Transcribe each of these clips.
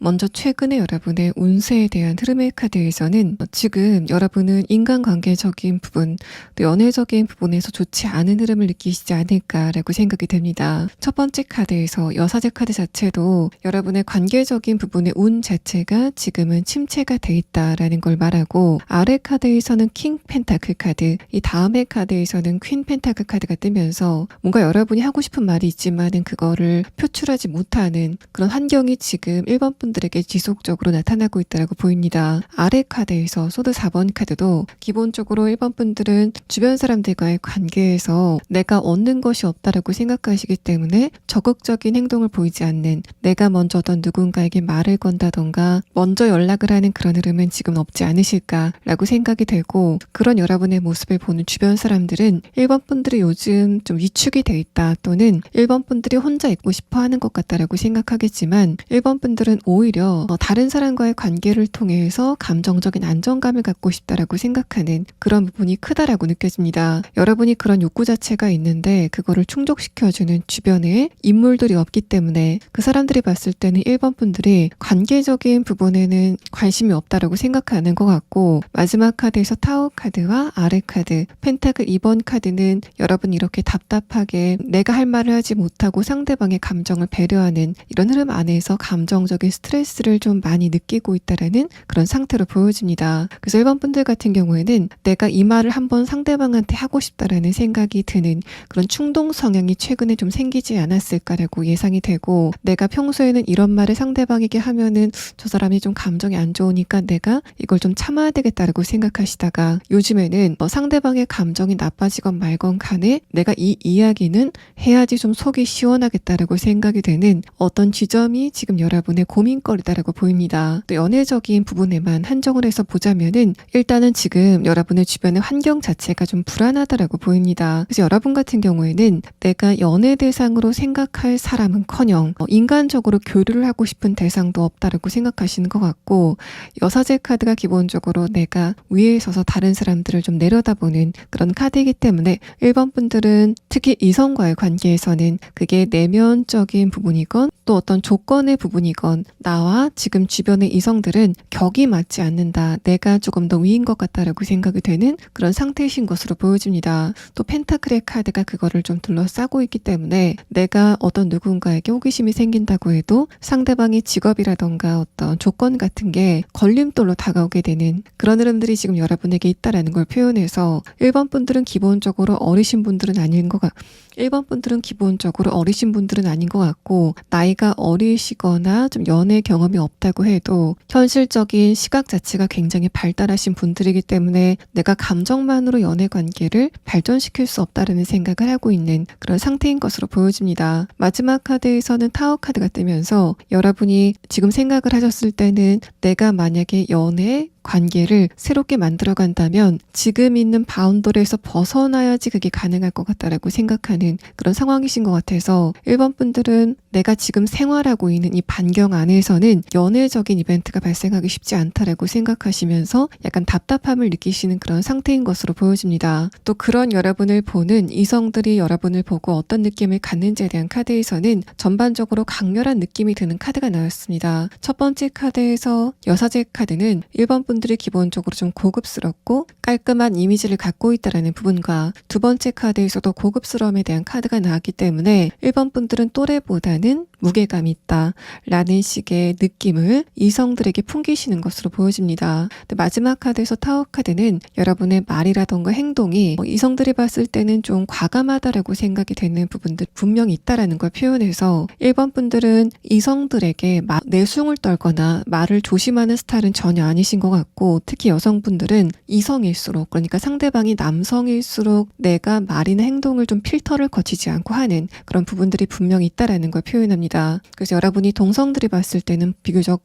먼저 최근에 여러분의 운세에 대한 흐름의 카드에서는 지금 여러분은 인간관계적인 부분, 또 연애적인 부분에서 좋지 않은 흐름을 느끼시지 않을까라고 생각이 됩니다. 첫 번째 카드에서 여사제 카드 자체도 여러분의 관계적인 부분의 운 자체가 지금은 침체가 돼 있다라는 걸 말하고, 아래 카드에서는 킹 펜타클 카드, 이 다음의 카드에서는 퀸 펜타클 카드가 뜨면서 뭔가 여러분이 하고 싶은 말이 있지만은 그거를 표출하지 못하는 그런 환경이 지금 1번 분들에게 지속적으로 나타나고 있다고 보입니다. 아래 카드에서 소드 4번 카드도 기본적으로 1번 분들은 주변 사람들과의 관계에서 내가 얻는 것이 없다라고 생각하시기 때문에 적극적인 행동을 보이지 않는, 내가 먼저 어떤 누군가에게 말을 건다던가 먼저 연락을 하는 그런 흐름은 지금 없지 않으실까라고 생각이 되고, 그런 여러분의 모습을 보는 주변 사람들은 1번 분들이 요즘 좀 위축이 돼 있다, 또는 1번 분들이 혼자 있고 싶어 하는 것 같다라고 생각하겠지만 1번 분들은 오히려 다른 사람과의 관계를 통해서 감정적인 안정감을 갖고 싶다라고 생각하는 그런 부분이 크다라고 느껴집니다. 여러분이 그런 욕구 자체가 있는데 그거를 충족시켜주는 주변에 인물들이 없기 때문에 그 사람들이 봤을 때는 1번 분들이 관계적인 부분에는 관심이 없다라고 생각하는 것 같고, 마지막 카드에서 타워 카드와 아래 카드, 펜타클 2번 카드는 여러분이 이렇게 답답하게 내가 할 말을 하지 못하고 상대방의 감정을 배려하는 이런 흐름 안에서 감정적인 스트레스를 좀 많이 느끼고 있다라는 그런 상태로 보여집니다. 그래서 1번 분들 같은 경우에는 내가 이 말을 한번 상대방한테 하고 싶다라는 생각이 드는 그런 충동 성향이 최근에 좀 생기지 않았을까라고 예상이 되고, 내가 평소에는 이런 말을 상대방에게 하면은 저 사람이 좀 감정이 안 좋으니까 내가 이걸 좀 참아야 되겠다라고 생각하시다가 요즘에는 상대방의 감정이 나빠지건 말건 간에 내가 이 이야기는 해야지 좀 속이 시원하겠다라고 생각이 되는 어떤 지점이 지금 여러분의 고민거리다라고 보입니다. 또 연애적인 부분에만 한정을 해서 보자면은 일단은 지금 여러분의 주변의 환경 자체가 좀 불안하다라고 보입니다. 그래서 여러분 같은 경우에는 내가 연애 대상으로 생각할 사람은커녕 인간적으로 교류를 하고 싶은 대상도 없다라고 생각하시는 것 같고, 여사제 카드가 기본적으로 내가 위에 서서 다른 사람들을 좀 내려다보는 그런 카드이기 때문에 1번 분들은 특히 이성과의 관계에서는 그게 내면적인 부분이건 또 어떤 조건의 부분이건 나와 지금 주변의 이성들은 격이 맞지 않는다, 내가 조금 더 위인 것 같다라고 생각이 되는 그런 상태이신 것으로 보여집니다. 또 펜타클의 카드가 그거를 좀 둘러싸고 있기 때문에 내가 어떤 누군가에게 호기심이 생긴다고 해도 상대방의 직업이라던가 어떤 조건 같은 게 걸림돌로 다가오게 되는 그런 흐름들이 지금 여러분에게 있다라는 걸 표현해서 1번 분들은 기본적으로 어리신 분들은 아닌 것 같고, 1번 분들은 기본적으로 어리신 분들은 아닌 것 같고, 나이가 어리시거나 좀 연애 경험이 없다고 해도 현실적인 시각 자체가 굉장히 발달하신 분들이기 때문에 내가 감정만으로 연애 관계를 발전시킬 수 없다라는 생각을 하고 있는 그런 상태인 것으로 보여집니다. 마지막 카드에서는 타워 카드가 뜨면서 여러분이 지금 생각을 하셨을 때는 내가 만약에 연애 관계를 새롭게 만들어간다면 지금 있는 바운더리에서 벗어나야지 그게 가능할 것 같다라고 생각하는 그런 상황이신 것 같아서 1번 분들은 내가 지금 생활하고 있는 이 반경 안에서는 연애적인 이벤트가 발생하기 쉽지 않다라고 생각하시면서 약간 답답함을 느끼시는 그런 상태인 것으로 보여집니다. 또 그런 여러분을 보는 이성들이 여러분을 보고 어떤 느낌을 갖는지에 대한 카드에서는 전반적으로 강렬한 느낌이 드는 카드가 나왔습니다. 첫 번째 카드에서 여사제 카드는 1번 분들이 기본적으로 좀 고급스럽고 깔끔한 이미지를 갖고 있다는 부분과, 두 번째 카드에서도 고급스러움에 대한 카드가 나왔기 때문에 1번 분들은 또래보다는 무게감이 있다 라는 식의 느낌을 이성들에게 풍기시는 것으로 보여집니다. 마지막 카드에서 타워 카드는 여러분의 말이라던가 행동이 이성들이 봤을 때는 좀 과감하다라고 생각이 되는 부분들 분명히 있다라는 걸 표현해서 1번 분들은 이성들에게 내숭을 떨거나 말을 조심하는 스타일은 전혀 아니신 것 같고, 특히 여성분들은 이성일수록, 그러니까 상대방이 남성일수록 내가 말이나 행동을 좀 필터를 거치지 않고 하는 그런 부분들이 분명히 있다라는 걸 표현합니다. 그래서 여러분이 동성들이 봤을 때는 비교적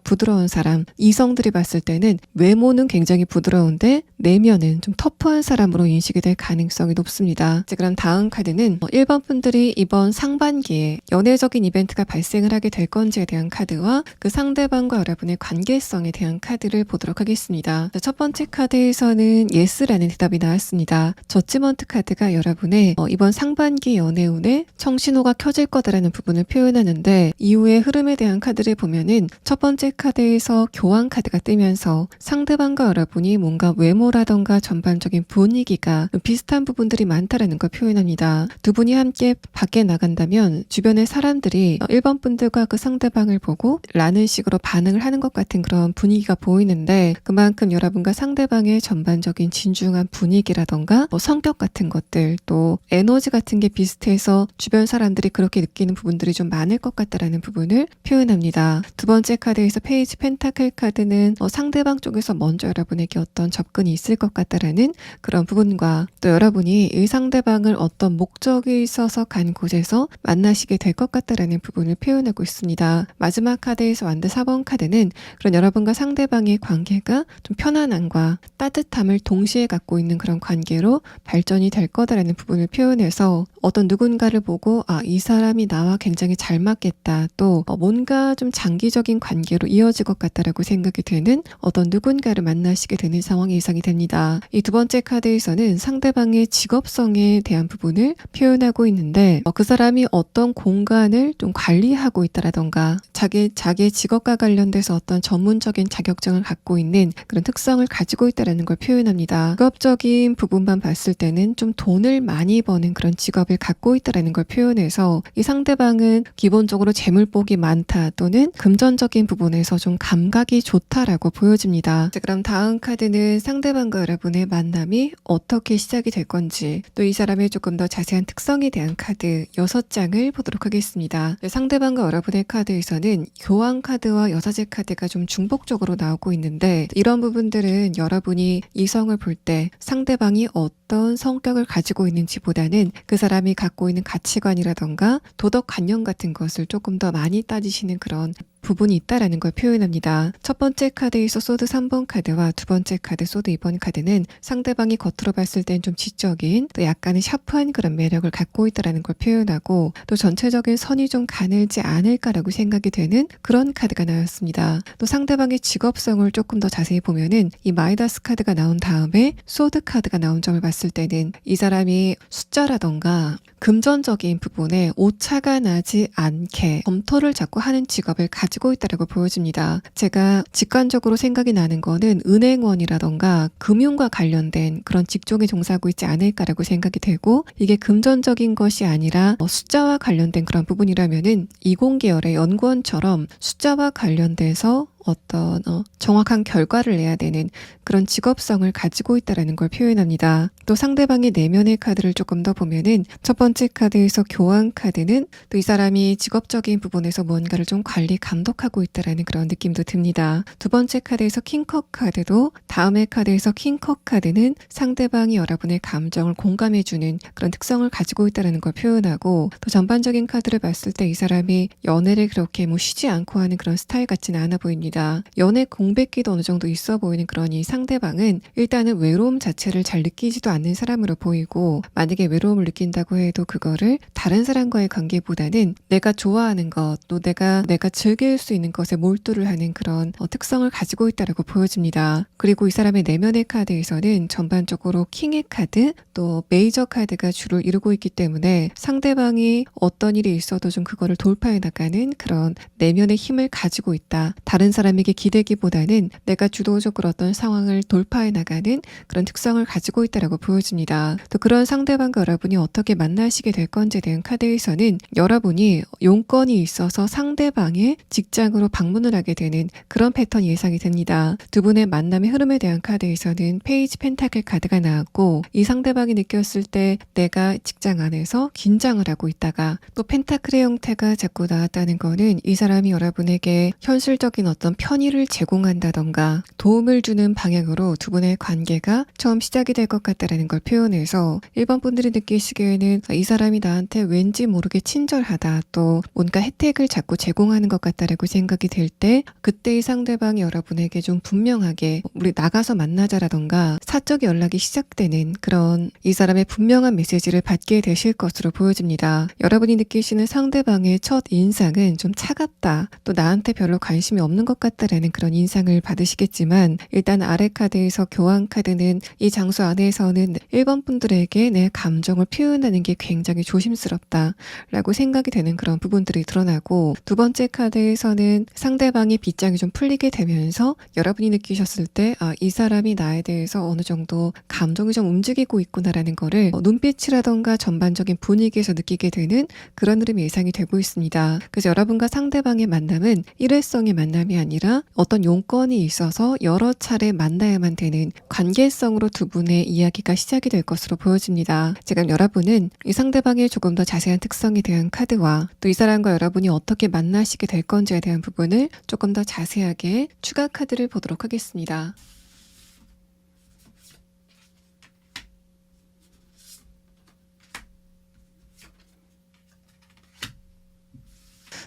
부드러운 사람, 이성들이 봤을 때는 외모는 굉장히 부드러운데 내면은 좀 터프한 사람으로 인식이 될 가능성이 높습니다. 이제 그럼 다음 카드는 1번 분들이 이번 상반기에 연애적인 이벤트가 발생을 하게 될 건지에 대한 카드와 그 상대방과 여러분의 관계성에 대한 카드로 카드를 보도록 하겠습니다. 첫 번째 카드에서는 예스라는 대답이 나왔습니다. 저지먼트 카드가 여러분의 이번 상반기 연애운에 청신호가 켜질 거다라는 부분을 표현하는데, 이후의 흐름에 대한 카드를 보면은 첫 번째 카드에서 교환 카드가 뜨면서 상대방과 여러분이 뭔가 외모라던가 전반적인 분위기가 비슷한 부분들이 많다라는 걸 표현합니다. 두 분이 함께 밖에 나간다면 주변의 사람들이 1번 분들과 그 상대방을 보고 라는 식으로 반응을 하는 것 같은 그런 분위기가 보이는데, 그만큼 여러분과 상대방의 전반적인 진중한 분위기라던가 성격 같은 것들, 또 에너지 같은 게 비슷해서 주변 사람들이 그렇게 느끼는 부분들이 좀 많을 것 같다라는 부분을 표현합니다. 두 번째 카드에서 페이지 펜타클 카드는 상대방 쪽에서 먼저 여러분에게 어떤 접근이 있을 것 같다라는 그런 부분과, 또 여러분이 이 상대방을 어떤 목적이 있어서 간 곳에서 만나시게 될 것 같다라는 부분을 표현하고 있습니다. 마지막 카드에서 완드 4번 카드는 그런 여러분과 상대방의 관계가 좀 편안함과 따뜻함을 동시에 갖고 있는 그런 관계로 발전이 될 거다라는 부분을 표현해서 어떤 누군가를 보고 이 사람이 나와 굉장히 잘 맞겠다, 또 뭔가 좀 장기적인 관계로 이어질 것 같다라고 생각이 되는 어떤 누군가를 만나시게 되는 상황이 예상이 됩니다. 이 두 번째 카드에서는 상대방의 직업성에 대한 부분을 표현하고 있는데, 그 사람이 어떤 공간을 좀 관리하고 있다라던가 자기의 직업과 관련돼서 어떤 전문적인 자격증을 갖고 있는 그런 특성을 가지고 있다라는 걸 표현합니다. 직업적인 부분만 봤을 때는 좀 돈을 많이 버는 그런 직업을 갖고 있다라는 걸 표현해서 이 상대방은 기본적으로 재물복이 많다, 또는 금전적인 부분에서 좀 감각이 좋다라고 보여집니다. 자, 그럼 다음 카드는 상대방과 여러분의 만남이 어떻게 시작이 될 건지, 또 이 사람의 조금 더 자세한 특성에 대한 카드 6장을 보도록 하겠습니다. 상대방과 여러분의 카드에서는 교환 카드와 여사제 카드가 좀 중복적으로 나오고 있는데, 이런 부분들은 여러분이 이성을 볼 때 상대방이 어떤 성격을 가지고 있는지보다는 그 사람이 갖고 있는 가치관이라던가 도덕관념 같은 것을 조금 더 많이 따지시는 그런 부분이 있다라는 걸 표현합니다. 첫 번째 카드에서 소드 3번 카드와 두 번째 카드 소드 2번 카드는 상대방이 겉으로 봤을 땐 좀 지적인, 또 약간은 샤프한 그런 매력을 갖고 있다라는 걸 표현하고, 또 전체적인 선이 좀 가늘지 않을까라고 생각이 되는 그런 카드가 나왔습니다. 또 상대방의 직업성을 조금 더 자세히 보면은 이 마이다스 카드가 나온 다음에 소드 카드가 나온 점을 봤을 때는 이 사람이 숫자라던가 금전적인 부분에 오차가 나지 않게 검토를 자꾸 하는 직업을 가지고 있다고 보여집니다. 제가 직관적으로 생각이 나는 거는 은행원이라던가 금융과 관련된 그런 직종에 종사하고 있지 않을까라고 생각이 되고, 이게 금전적인 것이 아니라 숫자와 관련된 그런 부분이라면은 이공계열의 연구원처럼 숫자와 관련돼서 어떤 정확한 결과를 내야 되는 그런 직업성을 가지고 있다라는 걸 표현합니다. 또 상대방의 내면의 카드를 조금 더 보면은 첫 번째 카드에서 교환 카드는 또 이 사람이 직업적인 부분에서 뭔가를 좀 관리 감독하고 있다라는 그런 느낌도 듭니다. 두 번째 카드에서 킹컵 카드도 다음의 카드에서 킹컵 카드는 상대방이 여러분의 감정을 공감해주는 그런 특성을 가지고 있다라는 걸 표현하고, 또 전반적인 카드를 봤을 때 이 사람이 연애를 그렇게 쉬지 않고 하는 그런 스타일 같지는 않아 보입니다. 연애 공백기도 어느 정도 있어 보이는 그런 이 상대방은 일단은 외로움 자체를 잘 느끼지도 않는 사람으로 보이고, 만약에 외로움을 느낀다고 해도 그거를 다른 사람과의 관계보다는 내가 좋아하는 것, 또 내가 즐길 수 있는 것에 몰두를 하는 그런 특성을 가지고 있다고 보여집니다. 그리고 이 사람의 내면의 카드에서는 전반적으로 킹의 카드, 또 메이저 카드가 주를 이루고 있기 때문에 상대방이 어떤 일이 있어도 좀 그거를 돌파해 나가는 그런 내면의 힘을 가지고 있다. 다른 사람에게 기대기보다는 내가 주도적으로 어떤 상황을 돌파해 나가는 그런 특성을 가지고 있다고 보여집니다. 또 그런 상대방과 여러분이 어떻게 만나시게 될 건지에 대한 카드에서는 여러분이 용건이 있어서 상대방의 직장으로 방문을 하게 되는 그런 패턴이 예상이 됩니다. 두 분의 만남의 흐름에 대한 카드에서는 페이지 펜타클 카드가 나왔고, 이 상대방이 느꼈을 때 내가 직장 안에서 긴장을 하고 있다가 또 펜타클의 형태가 자꾸 나왔다는 거는 이 사람이 여러분에게 현실적인 어떤 편의를 제공한다던가 도움을 주는 방향으로 두 분의 관계가 처음 시작이 될 것 같다라는 걸 표현해서 1번 분들이 느끼시기에는 이 사람이 나한테 왠지 모르게 친절하다, 또 뭔가 혜택을 자꾸 제공하는 것 같다라고 생각이 될 때, 그때 이 상대방이 여러분에게 좀 분명하게 우리 나가서 만나자라던가 사적 연락이 시작되는 그런 이 사람의 분명한 메시지를 받게 되실 것으로 보여집니다. 여러분이 느끼시는 상대방의 첫 인상은 좀 차갑다, 또 나한테 별로 관심이 없는 것 같다라는 그런 인상을 받으시겠지만, 일단 아래 카드에서 교환 카드는 이 장소 안에서는 1번 분들에게 내 감정을 표현하는 게 굉장히 조심스럽다 라고 생각이 되는 그런 부분들이 드러나고, 두 번째 카드에서는 상대방의 빗장이 좀 풀리게 되면서 여러분이 느끼셨을 때 이 사람이 나에 대해서 어느 정도 감정이 좀 움직이고 있구나라는 거를 눈빛이라던가 전반적인 분위기에서 느끼게 되는 그런 흐름이 예상이 되고 있습니다. 그래서 여러분과 상대방의 만남은 일회성의 만남이 아니라 어떤 용건이 있어서 여러 차례 만나야만 되는 관계성으로 두 분의 이야기가 시작이 될 것으로 보여집니다. 지금 여러분은 이 상대방의 조금 더 자세한 특성에 대한 카드와 또 이 사람과 여러분이 어떻게 만나시게 될 건지에 대한 부분을 조금 더 자세하게 추가 카드를 보도록 하겠습니다.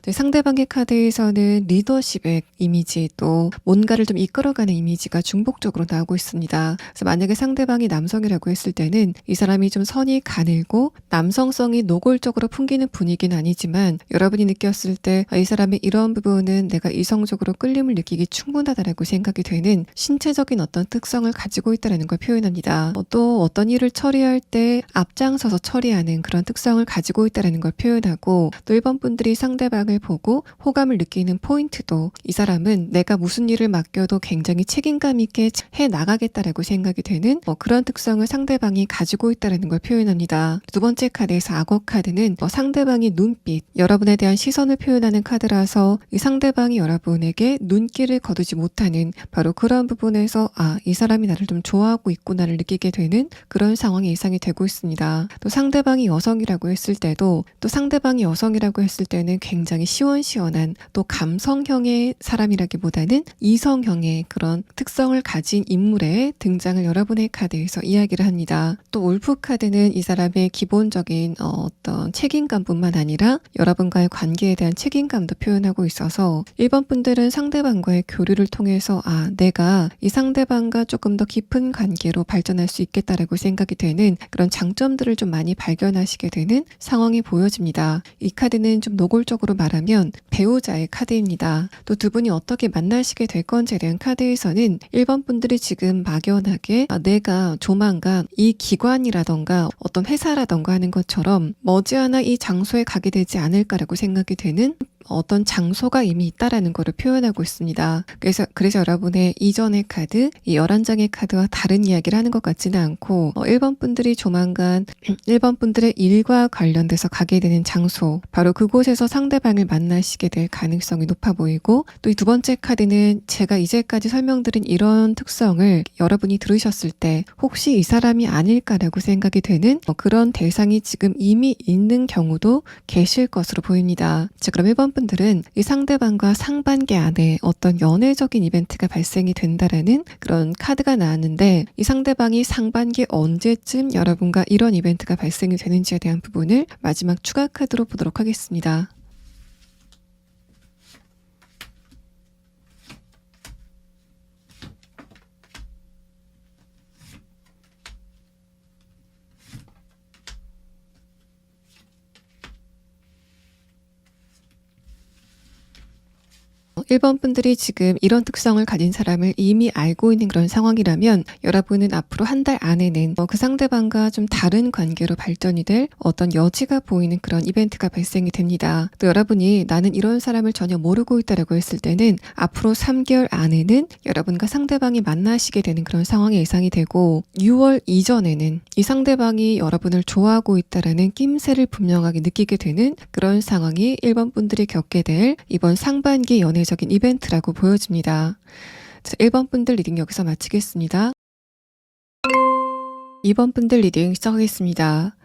상대방의 카드에서는 리더십의 이미지, 또 뭔가를 좀 이끌어가는 이미지가 중복적으로 나오고 있습니다. 그래서 만약에 상대방이 남성이라고 했을 때는 이 사람이 좀 선이 가늘고 남성성이 노골적으로 풍기는 분위기는 아니지만, 여러분이 느꼈을 때 이 사람의 이런 부분은 내가 이성적으로 끌림을 느끼기 충분하다라고 생각이 되는 신체적인 어떤 특성을 가지고 있다는 걸 표현합니다. 또 어떤 일을 처리할 때 앞장서서 처리하는 그런 특성을 가지고 있다는 걸 표현하고, 또 1번 분들이 상대방을 보고 호감을 느끼는 포인트도 이 사람은 내가 무슨 일을 맡겨도 굉장히 책임감 있게 해 나가겠다라고 생각이 되는 그런 특성을 상대방이 가지고 있다는 걸 표현합니다. 두 번째 카드에서 악어 카드는 상대방의 눈빛, 여러분에 대한 시선을 표현하는 카드라서 이 상대방이 여러분에게 눈길을 거두지 못하는 바로 그런 부분에서 이 사람이 나를 좀 좋아하고 있구나를 느끼게 되는 그런 상황이 예상이 되고 있습니다. 또 상대방이 여성이라고 했을 때도, 또 상대방이 여성이라고 했을 때는 굉장히 시원시원한, 또 감성형의 사람이라기보다는 이성형의 그런 특성을 가진 인물의 등장을 여러분의 카드에서 이야기를 합니다. 또 울프 카드는 이 사람의 기본적인 어떤 책임감뿐만 아니라 여러분과의 관계에 대한 책임감도 표현하고 있어서 1번 분들은 상대방과의 교류를 통해서 내가 이 상대방과 조금 더 깊은 관계로 발전할 수 있겠다라고 생각이 되는 그런 장점들을 좀 많이 발견하시게 되는 상황이 보여집니다. 이 카드는 좀 노골적으로 말하면 배우자의 카드입니다. 또 두 분이 어떻게 만나시게 될 건지에 대한 카드에서는 1번 분들이 지금 막연하게 내가 조만간 이 기관이라던가 어떤 회사라던가 하는 것처럼 머지않아 이 장소에 가게 되지 않을까라고 생각이 되는 어떤 장소가 이미 있다라는 것을 표현하고 있습니다. 그래서 여러분의 이전의 카드, 이 11장의 카드와 다른 이야기를 하는 것 같지는 않고 1번 분들이 조만간 1번 분들의 일과 관련돼서 가게 되는 장소, 바로 그곳에서 상대방을 만나시게 될 가능성이 높아 보이고, 또 이 두 번째 카드는 제가 이제까지 설명드린 이런 특성을 여러분이 들으셨을 때 혹시 이 사람이 아닐까라고 생각이 되는 그런 대상이 지금 이미 있는 경우도 계실 것으로 보입니다. 자, 그럼 1번 분들은 이 상대방과 상반기 안에 어떤 연애적인 이벤트가 발생이 된다라는 그런 카드가 나왔는데, 이 상대방이 상반기 언제쯤 여러분과 이런 이벤트가 발생이 되는지에 대한 부분을 마지막 추가 카드로 보도록 하겠습니다. 어, 1번 분들이 지금 이런 특성을 가진 사람을 이미 알고 있는 그런 상황이라면, 여러분은 앞으로 한 달 안에는 그 상대방과 좀 다른 관계로 발전이 될 어떤 여지가 보이는 그런 이벤트가 발생이 됩니다. 또 여러분이 나는 이런 사람을 전혀 모르고 있다라고 했을 때는 앞으로 3개월 안에는 여러분과 상대방이 만나시게 되는 그런 상황이 예상이 되고, 6월 이전에는 이 상대방이 여러분을 좋아하고 있다라는 낌새를 분명하게 느끼게 되는 그런 상황이 1번 분들이 겪게 될 이번 상반기 연애적인 이벤트라고 보여집니다. 1번 분들 리딩 여기서 마치겠습니다. 2번 분들 리딩 시작하겠습니다.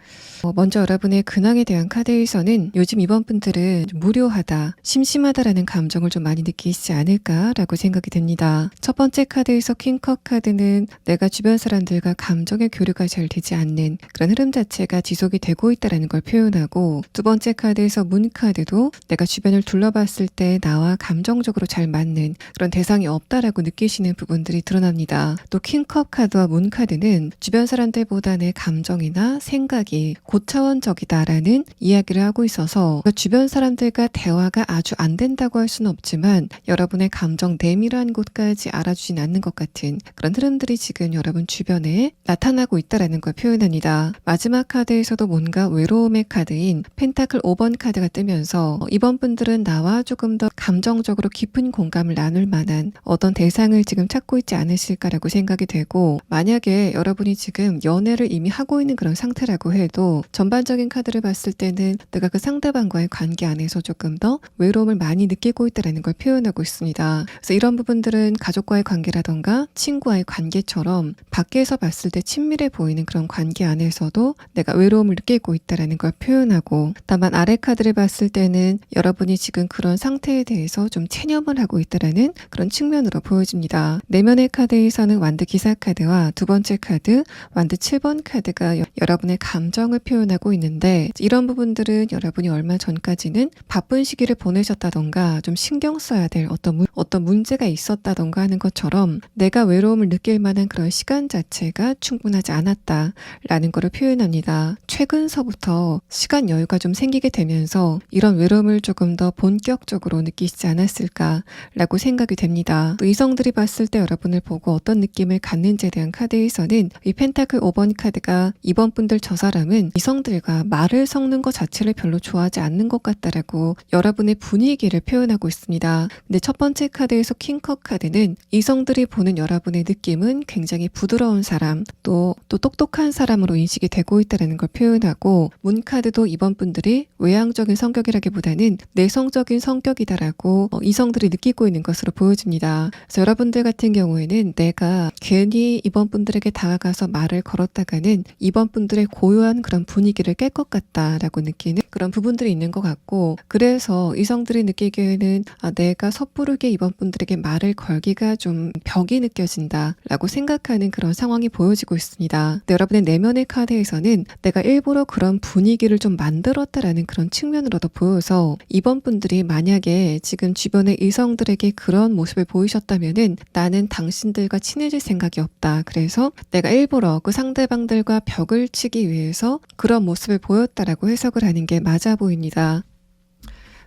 먼저 여러분의 근황에 대한 카드에서는 요즘 2번 분들은 무료하다, 심심하다라는 감정을 좀 많이 느끼시지 않을까라고 생각이 됩니다. 첫 번째 카드에서 퀸컵 카드는 내가 주변 사람들과 감정의 교류가 잘 되지 않는 그런 흐름 자체가 지속이 되고 있다는 걸 표현하고, 두 번째 카드에서 문 카드도 내가 주변을 둘러봤을 때 나와 감정적으로 잘 맞는 그런 대상이 없다라고 느끼시는 부분들이 드러납니다. 또 퀸컵 카드와 문 카드는 주변 사람들보다 내 감정이나 생각이 이야기, 고차원적이다라는 이야기를 하고 있어서 주변 사람들과 대화가 아주 안 된다고 할 수는 없지만 여러분의 감정 내밀한 곳까지 알아주진 않는 것 같은 그런 흐름들이 지금 여러분 주변에 나타나고 있다라는 걸 표현합니다. 마지막 카드에서도 뭔가 외로움의 카드인 펜타클 5번 카드가 뜨면서 이번 분들은 나와 조금 더 감정적으로 깊은 공감을 나눌 만한 어떤 대상을 지금 찾고 있지 않으실까라고 생각이 되고, 만약에 여러분이 지금 연애를 이미 하고 있는 그런 상태라고 해도 전반적인 카드를 봤을 때는 내가 그 상대방과의 관계 안에서 조금 더 외로움을 많이 느끼고 있다는 걸 표현하고 있습니다. 그래서 이런 부분들은 가족과의 관계라던가 친구와의 관계처럼 밖에서 봤을 때 친밀해 보이는 그런 관계 안에서도 내가 외로움을 느끼고 있다는 걸 표현하고, 다만 아래 카드를 봤을 때는 여러분이 지금 그런 상태에 대해서 좀 체념을 하고 있다는 그런 측면으로 보여집니다. 내면의 카드에서는 완드 기사 카드와 두 번째 카드 완드 7번 카드가 여러분의 감정을 표현하고 있는데, 이런 부분들은 여러분이 얼마 전까지는 바쁜 시기를 보내셨다던가 좀 신경 써야 될 어떤 문제가 있었다던가 하는 것처럼 내가 외로움을 느낄 만한 그런 시간 자체가 충분하지 않았다라는 것을 표현합니다. 최근서부터 시간 여유가 좀 생기게 되면서 이런 외로움을 조금 더 본격적으로 느끼시지 않았을까라고 생각이 됩니다. 또 이성들이 봤을 때 여러분을 보고 어떤 느낌을 갖는지에 대한 카드에서는 이 펜타클 5번 카드가 이번 분들 저 사람은 이성들과 말을 섞는 것 자체를 별로 좋아하지 않는 것 같다라고 여러분의 분위기를 표현하고 있습니다. 근데 첫 번째 카드에서 킹컵 카드는 이성들이 보는 여러분의 느낌은 굉장히 부드러운 사람, 또 똑똑한 사람으로 인식이 되고 있다는 걸 표현하고, 문 카드도 이번 분들이 외향적인 성격이라기보다는 내성적인 성격이다라고 이성들이 느끼고 있는 것으로 보여집니다. 그래서 여러분들 같은 경우에는 내가 괜히 이번 분들에게 다가가서 말을 걸었다가는 이번 분들의 고요한 그런 분위기를 깰 것 같다라고 느끼는 그런 부분들이 있는 것 같고, 그래서 이성들이 느끼기에는 내가 섣부르게 이번 분들에게 말을 걸기가 좀 벽이 느껴진다라고 생각하는 그런 상황이 보여지고 있습니다. 근데 여러분의 내면의 카드에서는 내가 일부러 그런 분위기를 좀 만들었다라는 그런 측면으로도 보여서 이번 분들이 만약에 지금 주변의 이성들에게 그런 모습을 보이셨다면은 나는 당신들과 친해질 생각이 없다. 그래서 내가 일부러 그 상대방들과 벽을 치기 위해서 그런 모습을 보였다라고 해석을 하는 게 맞아 보입니다.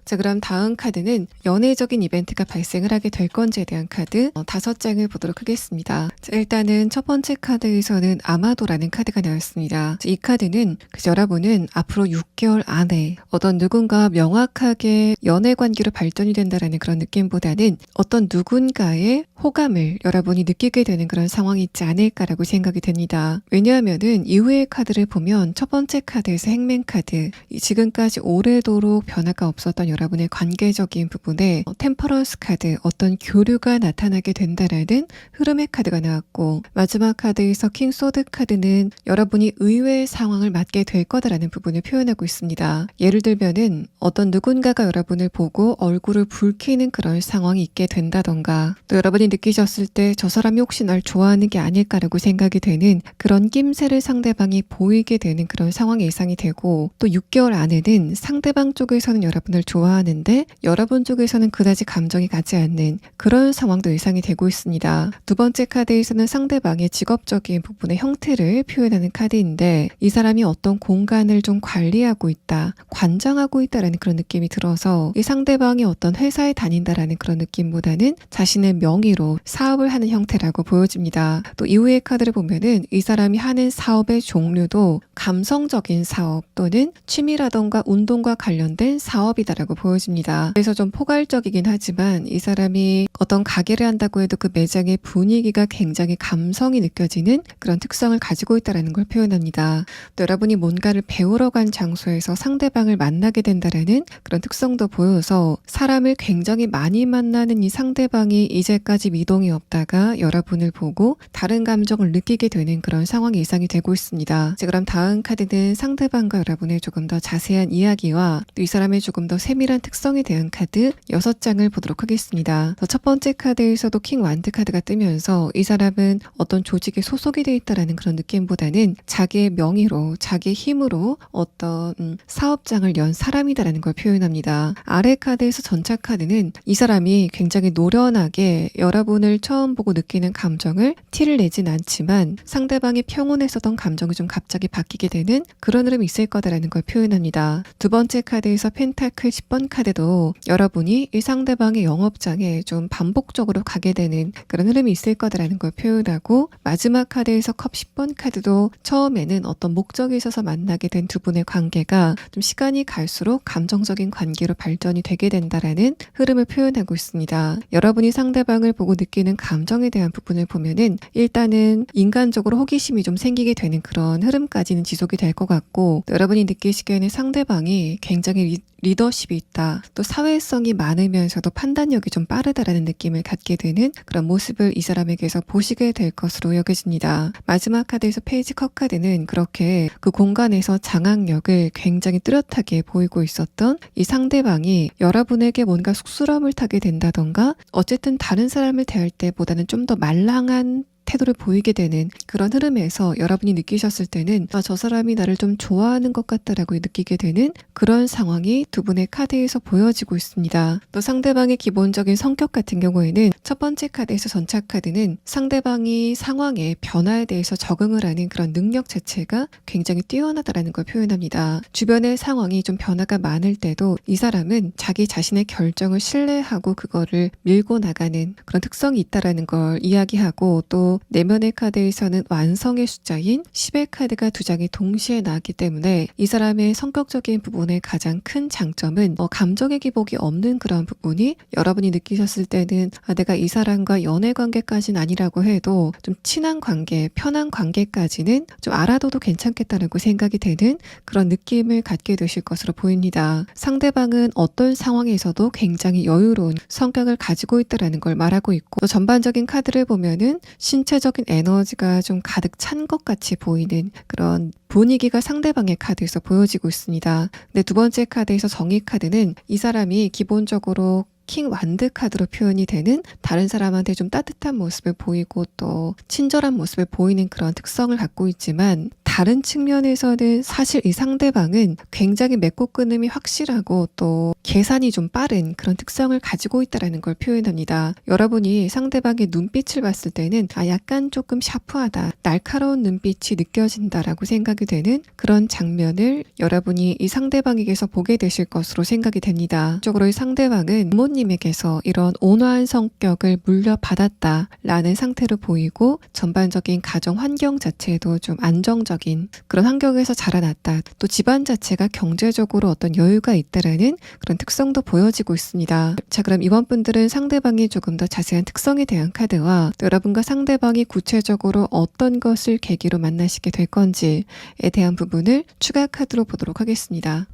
자, 그럼 다음 카드는 연애적인 이벤트가 발생을 하게 될 건지에 대한 카드 5장을 보도록 하겠습니다. 자, 일단은 첫 번째 카드에서는 아마도라는 카드가 나왔습니다. 자, 이 카드는 여러분은 앞으로 6개월 안에 어떤 누군가 명확하게 연애 관계로 발전이 된다라는 그런 느낌보다는 어떤 누군가의 호감을 여러분이 느끼게 되는 그런 상황이 있지 않을까라고 생각이 됩니다. 왜냐하면은 이후의 카드를 보면 첫 번째 카드에서 행맨 카드, 지금까지 오래도록 변화가 없었던 여러분의 관계적인 부분에 템퍼런스 카드, 어떤 교류가 나타나게 된다라는 흐름의 카드가 나왔고, 마지막 카드에서 킹 소드 카드는 여러분이 의외의 상황을 맞게 될 거다라는 부분을 표현하고 있습니다. 예를 들면은 어떤 누군가가 여러분을 보고 얼굴을 붉히는 그런 상황이 있게 된다던가, 또 여러분이 느끼셨을 때 저 사람이 혹시 날 좋아하는 게 아닐까라고 생각이 되는 그런 낌새를 상대방이 보이게 되는 그런 상황이 예상이 되고, 또 6개월 안에는 상대방 쪽에서는 여러분을 좋아하는데 여러분 쪽에서는 그다지 감정이 가지 않는 그런 상황도 예상이 되고 있습니다. 두 번째 카드에서는 상대방의 직업적인 부분의 형태를 표현하는 카드인데, 이 사람이 어떤 공간을 좀 관리하고 있다, 관장하고 있다라는 그런 느낌이 들어서 이 상대방이 어떤 회사에 다닌다라는 그런 느낌보다는 자신의 명의로 사업을 하는 형태라고 보여집니다. 또 이후의 카드를 보면은 이 사람이 하는 사업의 종류도 감성적인 사업 또는 취미라던가 운동과 관련된 사업이다라고 보여집니다. 그래서 좀 포괄적이긴 하지만 이 사람이 어떤 가게를 한다고 해도 그 매장의 분위기가 굉장히 감성이 느껴지는 그런 특성을 가지고 있다는 걸 표현합니다. 또 여러분이 뭔가를 배우러 간 장소에서 상대방을 만나게 된다라는 그런 특성도 보여서 사람을 굉장히 많이 만나는 이 상대방이 이제까지 미동이 없다가 여러분을 보고 다른 감정을 느끼게 되는 그런 상황이 예상이 되고 있습니다. 자, 그럼 다음 카드는 상대방과 여러분의 조금 더 자세한 이야기와 또 이 사람의 조금 더 세밀한 사람이란 특성에 대한 카드 6장을 보도록 하겠습니다. 첫 번째 카드에서도 킹 완드 카드가 뜨면서 이 사람은 어떤 조직에 소속이 되어 있다라는 그런 느낌보다는 자기의 명의로 자기의 힘으로 어떤 사업장을 연 사람이다라는 걸 표현합니다. 아래 카드에서 전차 카드는 이 사람이 굉장히 노련하게 여러분을 처음 보고 느끼는 감정을 티를 내진 않지만 상대방이 평온했었던 감정이 좀 갑자기 바뀌게 되는 그런 흐름이 있을 거다라는 걸 표현합니다. 두 번째 카드에서 펜타클 10번 카드도 여러분이 이 상대방의 영업장에 좀 반복적으로 가게 되는 그런 흐름이 있을 거다라는 걸 표현하고, 마지막 카드에서 컵 10번 카드도 처음에는 어떤 목적이 있어서 만나게 된 두 분의 관계가 좀 시간이 갈수록 감정적인 관계로 발전이 되게 된다라는 흐름을 표현하고 있습니다. 여러분이 상대방을 보고 느끼는 감정에 대한 부분을 보면은 일단은 인간적으로 호기심이 좀 생기게 되는 그런 흐름까지는 지속이 될 것 같고, 또 여러분이 느끼시기에는 상대방이 굉장히 리더십이 있다, 또 사회성이 많으면서도 판단력이 좀 빠르다라는 느낌을 갖게 되는 그런 모습을 이 사람에게서 보시게 될 것으로 여겨집니다. 마지막 카드에서 페이지 컵 카드는 그렇게 그 공간에서 장악력을 굉장히 뚜렷하게 보이고 있었던 이 상대방이 여러분에게 뭔가 쑥스러움을 타게 된다던가 어쨌든 다른 사람을 대할 때보다는 좀 더 말랑한 태도를 보이게 되는 그런 흐름에서 여러분이 느끼셨을 때는 저 사람이 나를 좀 좋아하는 것 같다라고 느끼게 되는 그런 상황이 두 분의 카드에서 보여지고 있습니다. 또 상대방의 기본적인 성격 같은 경우에는 첫 번째 카드에서 전차 카드는 상대방이 상황의 변화에 대해서 적응을 하는 그런 능력 자체가 굉장히 뛰어나다라는 걸 표현합니다. 주변의 상황이 좀 변화가 많을 때도 이 사람은 자기 자신의 결정을 신뢰하고 그거를 밀고 나가는 그런 특성이 있다라는 걸 이야기하고, 또 내면의 카드에서는 완성의 숫자인 10의 카드가 두 장이 동시에 나왔기 때문에 이 사람의 성격적인 부분의 가장 큰 장점은 감정의 기복이 없는 그런 부분이 여러분이 느끼셨을 때는 내가 이 사람과 연애 관계까지는 아니라고 해도 좀 친한 관계, 편한 관계까지는 좀 알아둬도 괜찮겠다라고 생각이 되는 그런 느낌을 갖게 되실 것으로 보입니다. 상대방은 어떤 상황에서도 굉장히 여유로운 성격을 가지고 있다는 걸 말하고 있고, 또 전반적인 카드를 보면은 신체적인 에너지가 좀 가득 찬 것 같이 보이는 그런 분위기가 상대방의 카드에서 보여지고 있습니다. 근데 두 번째 카드에서 정의 카드는 이 사람이 기본적으로 킹 완드 카드로 표현이 되는 다른 사람한테 좀 따뜻한 모습을 보이고 또 친절한 모습을 보이는 그런 특성을 갖고 있지만, 다른 측면에서는 사실 이 상대방은 굉장히 맺고 끊음이 확실하고 또 계산이 좀 빠른 그런 특성을 가지고 있다는 걸 표현합니다. 여러분이 상대방의 눈빛을 봤을 때는 약간 조금 샤프하다, 날카로운 눈빛이 느껴진다라고 생각이 되는 그런 장면을 여러분이 이 상대방에게서 보게 되실 것으로 생각이 됩니다. 적으로 이 상대방은 부모님에게서 이런 온화한 성격을 물려받았다라는 상태로 보이고, 전반적인 가정 환경 자체도 좀 안정적인 그런 환경에서 자라났다, 또 집안 자체가 경제적으로 어떤 여유가 있다라는 그런 특성도 보여지고 있습니다. 자, 그럼 이번 분들은 상대방이 조금 더 자세한 특성에 대한 카드와 또 여러분과 상대방이 구체적으로 어떤 것을 계기로 만나시게 될 건지에 대한 부분을 추가 카드로 보도록 하겠습니다.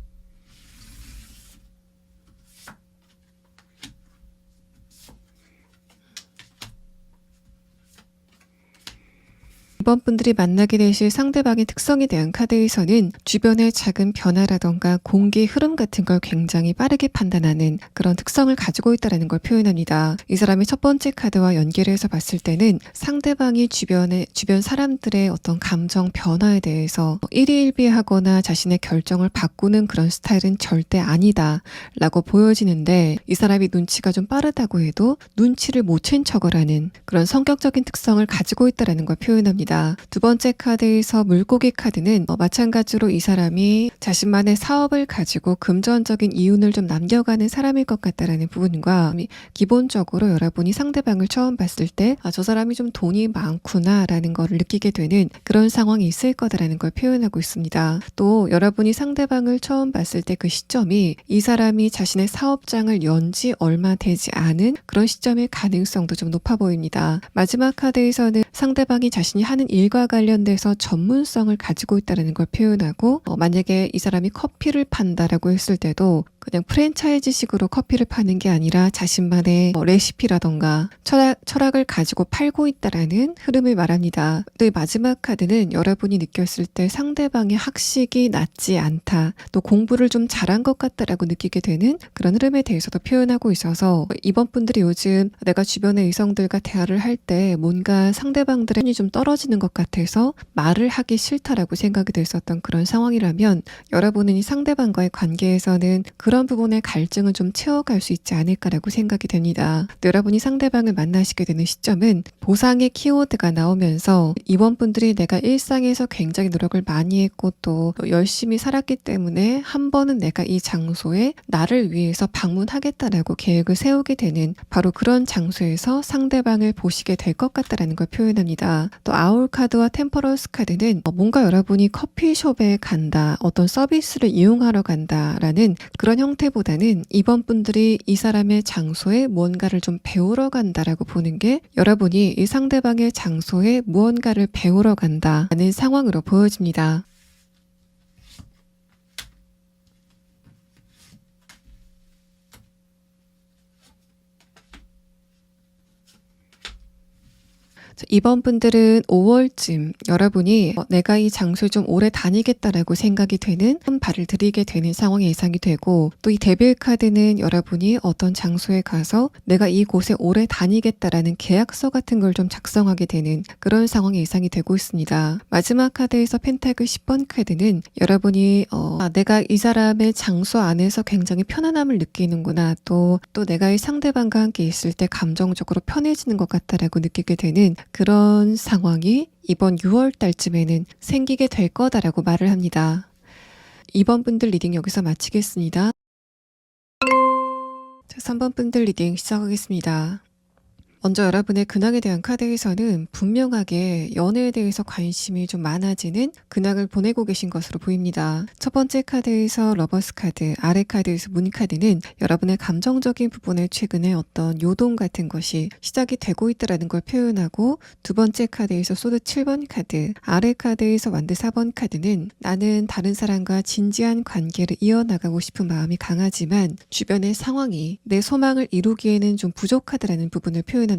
이번 분들이 만나게 되실 상대방의 특성에 대한 카드에서는 주변의 작은 변화라던가 공기 흐름 같은 걸 굉장히 빠르게 판단하는 그런 특성을 가지고 있다는 걸 표현합니다. 이 사람의 첫 번째 카드와 연결해서 봤을 때는 상대방이 주변 사람들의 어떤 감정 변화에 대해서 일희일비하거나 자신의 결정을 바꾸는 그런 스타일은 절대 아니다 라고 보여지는데, 이 사람이 눈치가 좀 빠르다고 해도 눈치를 못 챈 척을 하는 그런 성격적인 특성을 가지고 있다는 걸 표현합니다. 두 번째 카드에서 물고기 카드는 마찬가지로 이 사람이 자신만의 사업을 가지고 금전적인 이윤을 좀 남겨가는 사람일 것 같다라는 부분과, 기본적으로 여러분이 상대방을 처음 봤을 때 저 사람이 좀 돈이 많구나 라는 거를 느끼게 되는 그런 상황이 있을 거다라는 걸 표현하고 있습니다. 또 여러분이 상대방을 처음 봤을 때 그 시점이 이 사람이 자신의 사업장을 연지 얼마 되지 않은 그런 시점일 가능성도 좀 높아 보입니다. 마지막 카드에서는 상대방이 자신이 하는 일과 관련돼서 전문성을 가지고 있다는 걸 표현하고, 만약에 이 사람이 커피를 판다라고 했을 때도 그냥 프랜차이즈식으로 커피를 파는 게 아니라 자신만의 레시피라던가 철학을 가지고 팔고 있다라는 흐름을 말합니다. 또 이 마지막 카드는 여러분이 느꼈을 때 상대방의 학식이 낮지 않다, 또 공부를 좀 잘한 것 같다라고 느끼게 되는 그런 흐름에 대해서도 표현하고 있어서 이번 분들이 요즘 내가 주변의 의성들과 대화를 할 때 뭔가 상대방들의 힘이 좀 떨어지는 것 같아서 말을 하기 싫다라고 생각이 됐었던 그런 상황이라면, 여러분은 이 상대방과의 관계에서는 그런 부분의 갈증을 좀 채워갈 수 있지 않을까라고 생각이 됩니다. 여러분이 상대방을 만나시게 되는 시점은 보상의 키워드가 나오면서 이번 분들이 내가 일상에서 굉장히 노력을 많이 했고 또 열심히 살았기 때문에 한 번은 내가 이 장소에 나를 위해서 방문하겠다라고 계획을 세우게 되는 바로 그런 장소에서 상대방을 보시게 될 것 같다라는 걸 표현합니다. 또 아울 카드와 템퍼런스 카드는 뭔가 여러분이 커피숍에 간다, 어떤 서비스를 이용하러 간다라는 그런 형태보다는 이번 분들이 이 사람의 장소에 무언가를 좀 배우러 간다라고 보는 게, 여러분이 이 상대방의 장소에 무언가를 배우러 간다라는 상황으로 보여집니다. 이번 분들은 5월쯤 여러분이 내가 이 장소에 좀 오래 다니겠다라고 생각이 되는 큰 발을 들이게 되는 상황이 예상이 되고, 또 이 데빌 카드는 여러분이 어떤 장소에 가서 내가 이곳에 오래 다니겠다라는 계약서 같은 걸 좀 작성하게 되는 그런 상황이 예상이 되고 있습니다. 마지막 카드에서 펜타클 10번 카드는 여러분이 내가 이 사람의 장소 안에서 굉장히 편안함을 느끼는구나, 또 내가 이 상대방과 함께 있을 때 감정적으로 편해지는 것 같다라고 느끼게 되는 그런 상황이 이번 6월 달쯤에는 생기게 될 거다라고 말을 합니다. 이번 분들 리딩 여기서 마치겠습니다. 자, 3번 분들 리딩 시작하겠습니다. 먼저 여러분의 근황에 대한 카드에서는 분명하게 연애에 대해서 관심이 좀 많아지는 근황을 보내고 계신 것으로 보입니다. 첫 번째 카드에서 러버스 카드, 아래 카드에서 문 카드는 여러분의 감정적인 부분에 최근에 어떤 요동 같은 것이 시작이 되고 있다는 걸 표현하고, 두 번째 카드에서 소드 7번 카드, 아래 카드에서 완드 4번 카드는 나는 다른 사람과 진지한 관계를 이어나가고 싶은 마음이 강하지만 주변의 상황이 내 소망을 이루기에는 좀 부족하다는 부분을 표현합니다.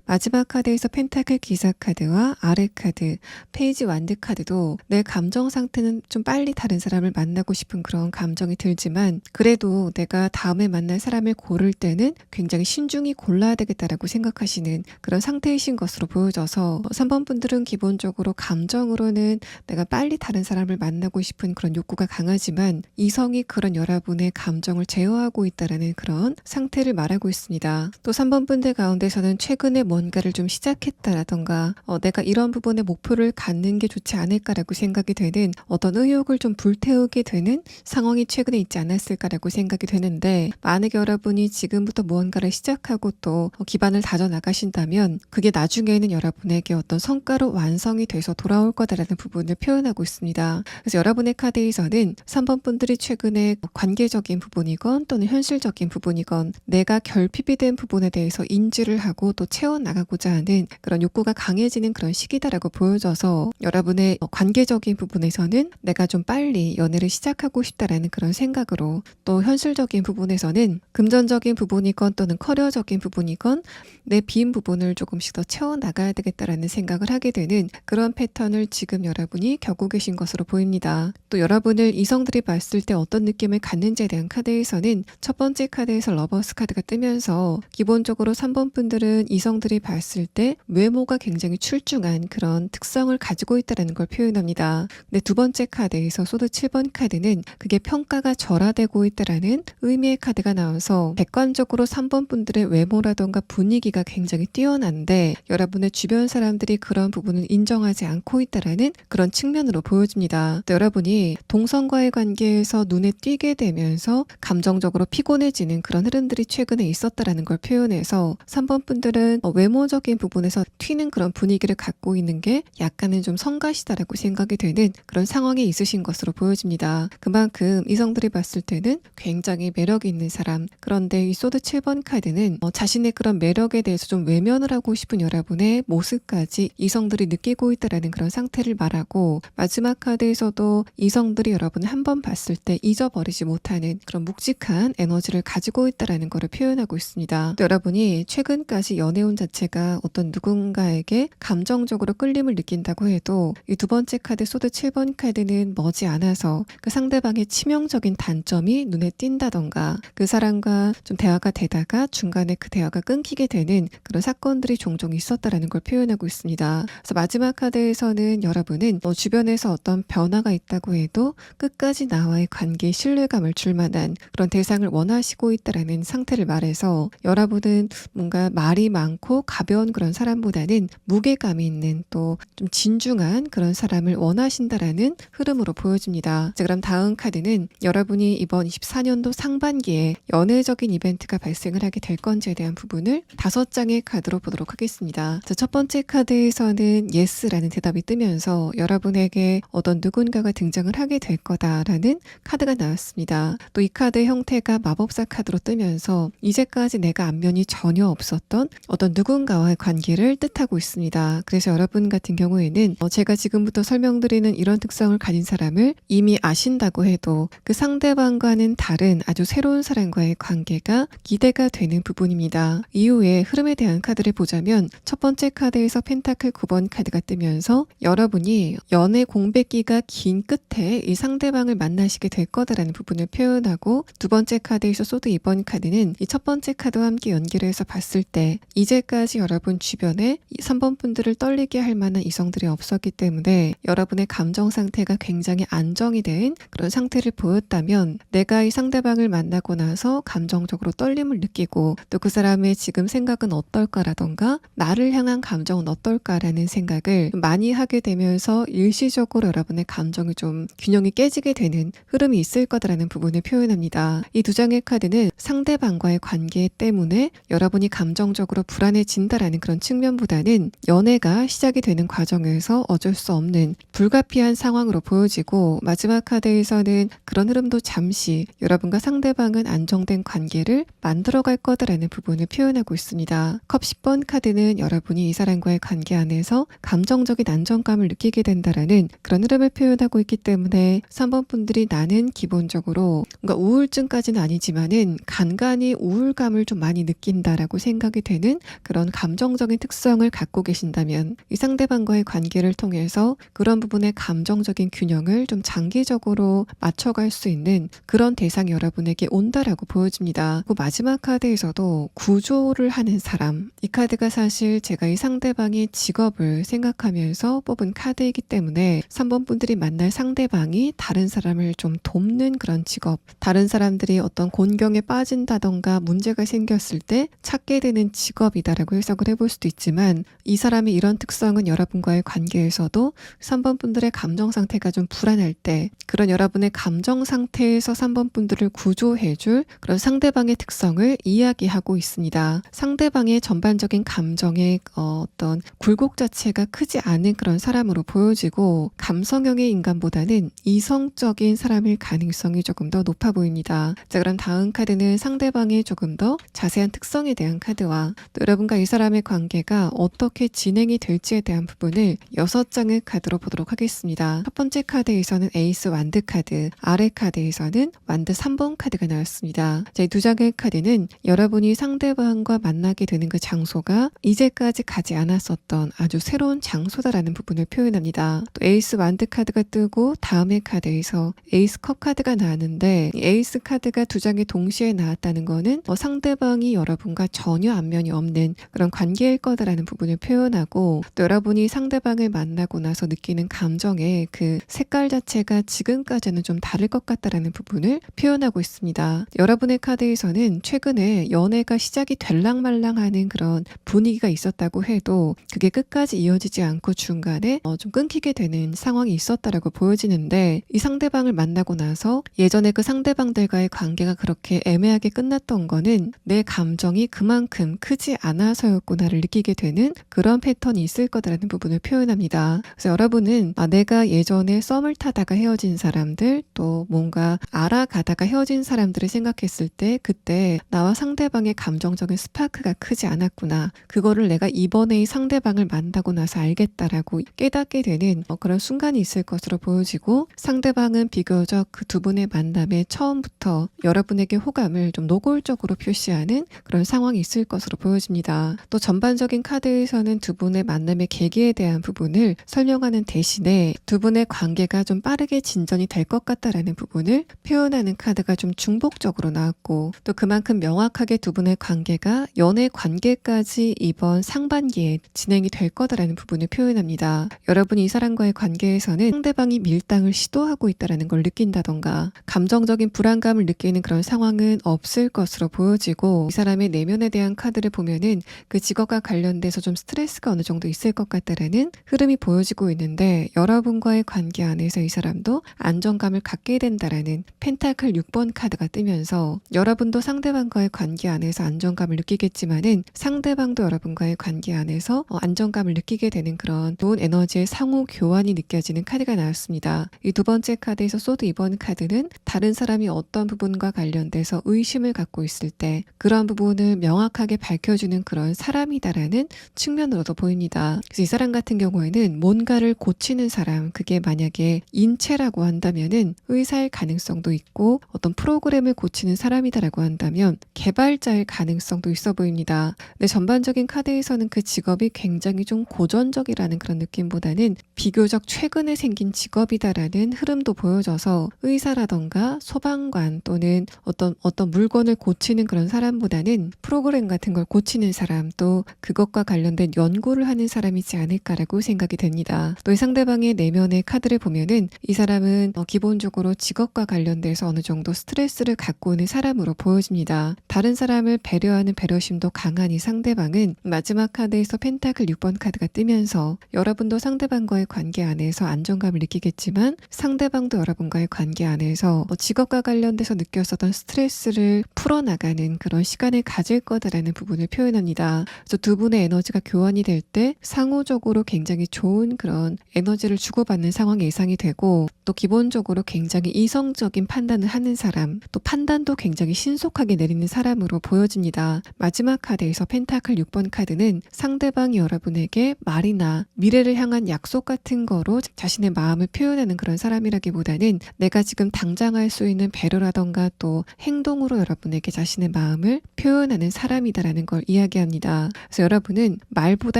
마지막 카드에서 펜타클 기사 카드와 아래 카드, 페이지 완드 카드도 내 감정 상태는 좀 빨리 다른 사람을 만나고 싶은 그런 감정이 들지만, 그래도 내가 다음에 만날 사람을 고를 때는 굉장히 신중히 골라야 되겠다라고 생각하시는 그런 상태이신 것으로 보여져서, 3번 분들은 기본적으로 감정으로는 내가 빨리 다른 사람을 만나고 싶은 그런 욕구가 강하지만 이성이 그런 여러분의 감정을 제어하고 있다라는 그런 상태를 말하고 있습니다. 또 3번 분들 가운데서는 최근에 뭔가를 좀 시작했다라던가 내가 이런 부분에 목표를 갖는 게 좋지 않을까라고 생각이 되는 어떤 의욕을 좀 불태우게 되는 상황이 최근에 있지 않았을까라고 생각이 되는데, 만약에 여러분이 지금부터 무언가를 시작하고 또 기반을 다져 나가신다면 그게 나중에는 여러분에게 어떤 성과로 완성이 돼서 돌아올 거다라는 부분을 표현하고 있습니다. 그래서 여러분의 카드에서는 3번 분들이 최근에 관계적인 부분이건 또는 현실적인 부분이건 내가 결핍이 된 부분에 대해서 인지를 하고 또 채워나가고자 하는 그런 욕구가 강해지는 그런 시기다라고 보여져서, 여러분의 관계적인 부분에서는 내가 좀 빨리 연애를 시작하고 싶다라는 그런 생각으로, 또 현실적인 부분에서는 금전적인 부분이건 또는 커리어적인 부분이건 내 빈 부분을 조금씩 더 채워나가야 되겠다라는 생각을 하게 되는 그런 패턴을 지금 여러분이 겪고 계신 것으로 보입니다. 또 여러분을 이성들이 봤을 때 어떤 느낌을 갖는지에 대한 카드에서는 첫 번째 카드에서 러버스 카드가 뜨면서 기본적으로 3번 분들은 이성들이 봤을 때 외모가 굉장히 출중한 그런 특성을 가지고 있다는 걸 표현합니다. 근데 두 번째 카드에서 소드 7번 카드는 그게 평가가 절하되고 있다는 의미의 카드가 나와서 객관적으로 3번 분들의 외모라던가 분위기가 굉장히 뛰어난데 여러분의 주변 사람들이 그런 부분을 인정하지 않고 있다는 그런 측면으로 보여집니다. 또 여러분이 동성과의 관계에서 눈에 띄게 되면서 감정적으로 피곤해지는 그런 흐름들이 최근에 있었다는 걸 표현해서 3번 분들 분들은 외모적인 부분에서 튀는 그런 분위기를 갖고 있는 게 약간은 좀 성가시다라고 생각이 되는 그런 상황에 있으신 것으로 보여집니다. 그만큼 이성들이 봤을 때는 굉장히 매력 있는 사람. 그런데 이 소드 7번 카드는 자신의 그런 매력에 대해서 좀 외면을 하고 싶은 여러분의 모습까지 이성들이 느끼고 있다라는 그런 상태를 말하고, 마지막 카드에서도 이성들이 여러분을 한번 봤을 때 잊어버리지 못하는 그런 묵직한 에너지를 가지고 있다라는 것을 표현하고 있습니다. 또 여러분이 최근까지 연애운 자체가 어떤 누군가에게 감정적으로 끌림을 느낀다고 해도 이 두 번째 카드 소드 7번 카드는 머지않아서 그 상대방의 치명적인 단점이 눈에 띈다던가 그 사람과 좀 대화가 되다가 중간에 그 대화가 끊기게 되는 그런 사건들이 종종 있었다라는 걸 표현하고 있습니다. 그래서 마지막 카드에서는 여러분은 주변에서 어떤 변화가 있다고 해도 끝까지 나와의 관계에 신뢰감을 줄 만한 그런 대상을 원하시고 있다라는 상태를 말해서, 여러분은 뭔가 말이 많고 가벼운 그런 사람보다는 무게감이 있는 또 좀 진중한 그런 사람을 원하신다라는 흐름으로 보여집니다. 자, 그럼 다음 카드는 여러분이 이번 24년도 상반기에 연애적인 이벤트가 발생을 하게 될 건지에 대한 부분을 5장의 카드로 보도록 하겠습니다. 자, 첫 번째 카드에서는 yes라는 대답이 뜨면서 여러분에게 어떤 누군가가 등장을 하게 될 거다라는 카드가 나왔습니다. 또 이 카드의 형태가 마법사 카드로 뜨면서 이제까지 내가 안면이 전혀 없었던 어떤 누군가와의 관계를 뜻하고 있습니다. 그래서 여러분 같은 경우에는 제가 지금부터 설명드리는 이런 특성을 가진 사람을 이미 아신다고 해도 그 상대방과는 다른 아주 새로운 사람과의 관계가 기대가 되는 부분입니다. 이후에 흐름에 대한 카드를 보자면 첫 번째 카드에서 펜타클 9번 카드가 뜨면서 여러분이 연애 공백기가 긴 끝에 이 상대방을 만나시게 될 거다라는 부분을 표현하고, 두 번째 카드에서 소드 2번 카드는 이 첫 번째 카드와 함께 연결해서 봤을 때 이제까지 여러분 주변에 3번 분들을 떨리게 할 만한 이성들이 없었기 때문에 여러분의 감정 상태가 굉장히 안정이 된 그런 상태를 보였다면, 내가 이 상대방을 만나고 나서 감정적으로 떨림을 느끼고 또 그 사람의 지금 생각은 어떨까라던가 나를 향한 감정은 어떨까라는 생각을 많이 하게 되면서 일시적으로 여러분의 감정이 좀 균형이 깨지게 되는 흐름이 있을 거다라는 부분을 표현합니다. 이 두 장의 카드는 상대방과의 관계 때문에 여러분이 감정적으로 불안해진다라는 그런 측면보다는 연애가 시작이 되는 과정에서 어쩔 수 없는 불가피한 상황으로 보여지고, 마지막 카드에서는 그런 흐름도 잠시 여러분과 상대방은 안정된 관계를 만들어갈 거다라는 부분을 표현하고 있습니다. 컵 10번 카드는 여러분이 이 사람과의 관계 안에서 감정적인 안정감을 느끼게 된다라는 그런 흐름을 표현하고 있기 때문에 3번 분들이 나는 기본적으로 뭔가 우울증까지는 아니지만은 간간히 우울감을 좀 많이 느낀다라고 생각이 되는 그런 감정적인 특성을 갖고 계신다면 이 상대방과의 관계를 통해서 그런 부분의 감정적인 균형을 좀 장기적으로 맞춰갈 수 있는 그런 대상이 여러분에게 온다라고 보여집니다. 그 마지막 카드에서도 구조를 하는 사람, 이 카드가 사실 제가 이 상대방의 직업을 생각하면서 뽑은 카드이기 때문에 3번 분들이 만날 상대방이 다른 사람을 좀 돕는 그런 직업, 다른 사람들이 어떤 곤경에 빠진다던가 문제가 생겼을 때 찾게 되는 직업이다라고 해석을 해볼 수도 있지만, 이 사람의 이런 특성은 여러분과의 관계에서도 3번 분들의 감정 상태가 좀 불안할 때 그런 여러분의 감정 상태에서 3번 분들을 구조해줄 그런 상대방의 특성을 이야기하고 있습니다. 상대방의 전반적인 감정의 어떤 굴곡 자체가 크지 않은 그런 사람으로 보여지고, 감성형의 인간보다는 이성적인 사람일 가능성이 조금 더 높아 보입니다. 자, 그럼 다음 카드는 상대방의 조금 더 자세한 특성에 대한 카드와 또 여러분과 이 사람의 관계가 어떻게 진행이 될지에 대한 부분을 6장의 카드로 보도록 하겠습니다. 첫 번째 카드에서는 에이스 완드 카드, 아래 카드에서는 완드 3번 카드가 나왔습니다. 자, 이 두 장의 카드는 여러분이 상대방과 만나게 되는 그 장소가 이제까지 가지 않았었던 아주 새로운 장소다라는 부분을 표현합니다. 또 에이스 완드 카드가 뜨고 다음의 카드에서 에이스 컵 카드가 나왔는데, 이 에이스 카드가 두 장이 동시에 나왔다는 거는 상대방이 여러분과 전혀 안면이 없는 그런 관계일 거다라는 부분을 표현하고, 또 여러분이 상대방을 만나고 나서 느끼는 감정의 그 색깔 자체가 지금까지는 좀 다를 것 같다라는 부분을 표현하고 있습니다. 여러분의 카드에서는 최근에 연애가 시작이 될랑말랑하는 그런 분위기가 있었다고 해도 그게 끝까지 이어지지 않고 중간에 좀 끊기게 되는 상황이 있었다라고 보여지는데, 이 상대방을 만나고 나서 예전에 그 상대방들과의 관계가 그렇게 애매하게 끝났던 거는 내 감정이 그만큼 크지 크지 않아서였구나를 느끼게 되는 그런 패턴이 있을 거다라는 부분을 표현합니다. 그래서 여러분은 내가 예전에 썸을 타다가 헤어진 사람들, 또 뭔가 알아가다가 헤어진 사람들을 생각했을 때 그때 나와 상대방의 감정적인 스파크가 크지 않았구나. 그거를 내가 이번에 이 상대방을 만나고 나서 알겠다라고 깨닫게 되는 그런 순간이 있을 것으로 보여지고, 상대방은 비교적 그 두 분의 만남에 처음부터 여러분에게 호감을 좀 노골적으로 표시하는 그런 상황이 있을 것으로 보여집니다. 또 전반적인 카드에서는 두 분의 만남의 계기에 대한 부분을 설명하는 대신에 두 분의 관계가 좀 빠르게 진전이 될 것 같다라는 부분을 표현하는 카드가 좀 중복적으로 나왔고, 또 그만큼 명확하게 두 분의 관계가 연애 관계까지 이번 상반기에 진행이 될 거다라는 부분을 표현합니다. 여러분이 이 사람과의 관계에서는 상대방이 밀당을 시도하고 있다는 걸 느낀다던가 감정적인 불안감을 느끼는 그런 상황은 없을 것으로 보여지고, 이 사람의 내면에 대한 카드를 보면은 그 직업과 관련돼서 좀 스트레스가 어느 정도 있을 것 같다라는 흐름이 보여지고 있는데, 여러분과의 관계 안에서 이 사람도 안정감을 갖게 된다라는 펜타클 6번 카드가 뜨면서, 여러분도 상대방과의 관계 안에서 안정감을 느끼겠지만은 상대방도 여러분과의 관계 안에서 안정감을 느끼게 되는 그런 좋은 에너지의 상호 교환이 느껴지는 카드가 나왔습니다. 이 두 번째 카드에서 소드 2번 카드는 다른 사람이 어떤 부분과 관련돼서 의심을 갖고 있을 때 그런 부분을 명확하게 밝혀주는 그런 사람이다라는 측면으로도 보입니다. 그래서 이 사람 같은 경우에는 뭔가를 고치는 사람, 그게 만약에 인체라고 한다면은 의사일 가능성도 있고, 어떤 프로그램을 고치는 사람이다라고 한다면 개발자일 가능성도 있어 보입니다. 근데 전반적인 카드에서는 그 직업이 굉장히 좀 고전적이라는 그런 느낌보다는 비교적 최근에 생긴 직업이다라는 흐름도 보여져서, 의사라던가 소방관 또는 어떤 물건을 고치는 그런 사람보다는 프로그램 같은 걸 고치는 사람, 또 그것과 관련된 연구를 하는 사람이지 않을까라고 생각이 됩니다. 또 이 상대방의 내면의 카드를 보면은 이 사람은 기본적으로 직업과 관련돼서 어느 정도 스트레스를 갖고 있는 사람으로 보여집니다. 다른 사람을 배려하는 배려심도 강한 이 상대방은 마지막 카드에서 펜타클 6번 카드가 뜨면서, 여러분도 상대방과의 관계 안에서 안정감을 느끼겠지만 상대방도 여러분과의 관계 안에서 직업과 관련돼서 느꼈었던 스트레스를 풀어나가는 그런 시간을 가질 거다라는 부분을 표현합니다. 그래서 두 분의 에너지가 교환이 될 때 상호적으로 굉장히 좋은 그런 에너지를 주고받는 상황이 예상이 되고, 또 기본적으로 굉장히 이성적인 판단을 하는 사람, 또 판단도 굉장히 신속하게 내리는 사람으로 보여집니다. 마지막 카드에서 펜타클 6번 카드는 상대방이 여러분에게 말이나 미래를 향한 약속 같은 거로 자신의 마음을 표현하는 그런 사람이라기보다는 내가 지금 당장 할 수 있는 배려라던가 또 행동으로 여러분에게 자신의 마음을 표현하는 사람이다라는 걸 이야기합니다. 그래서 여러분은 말보다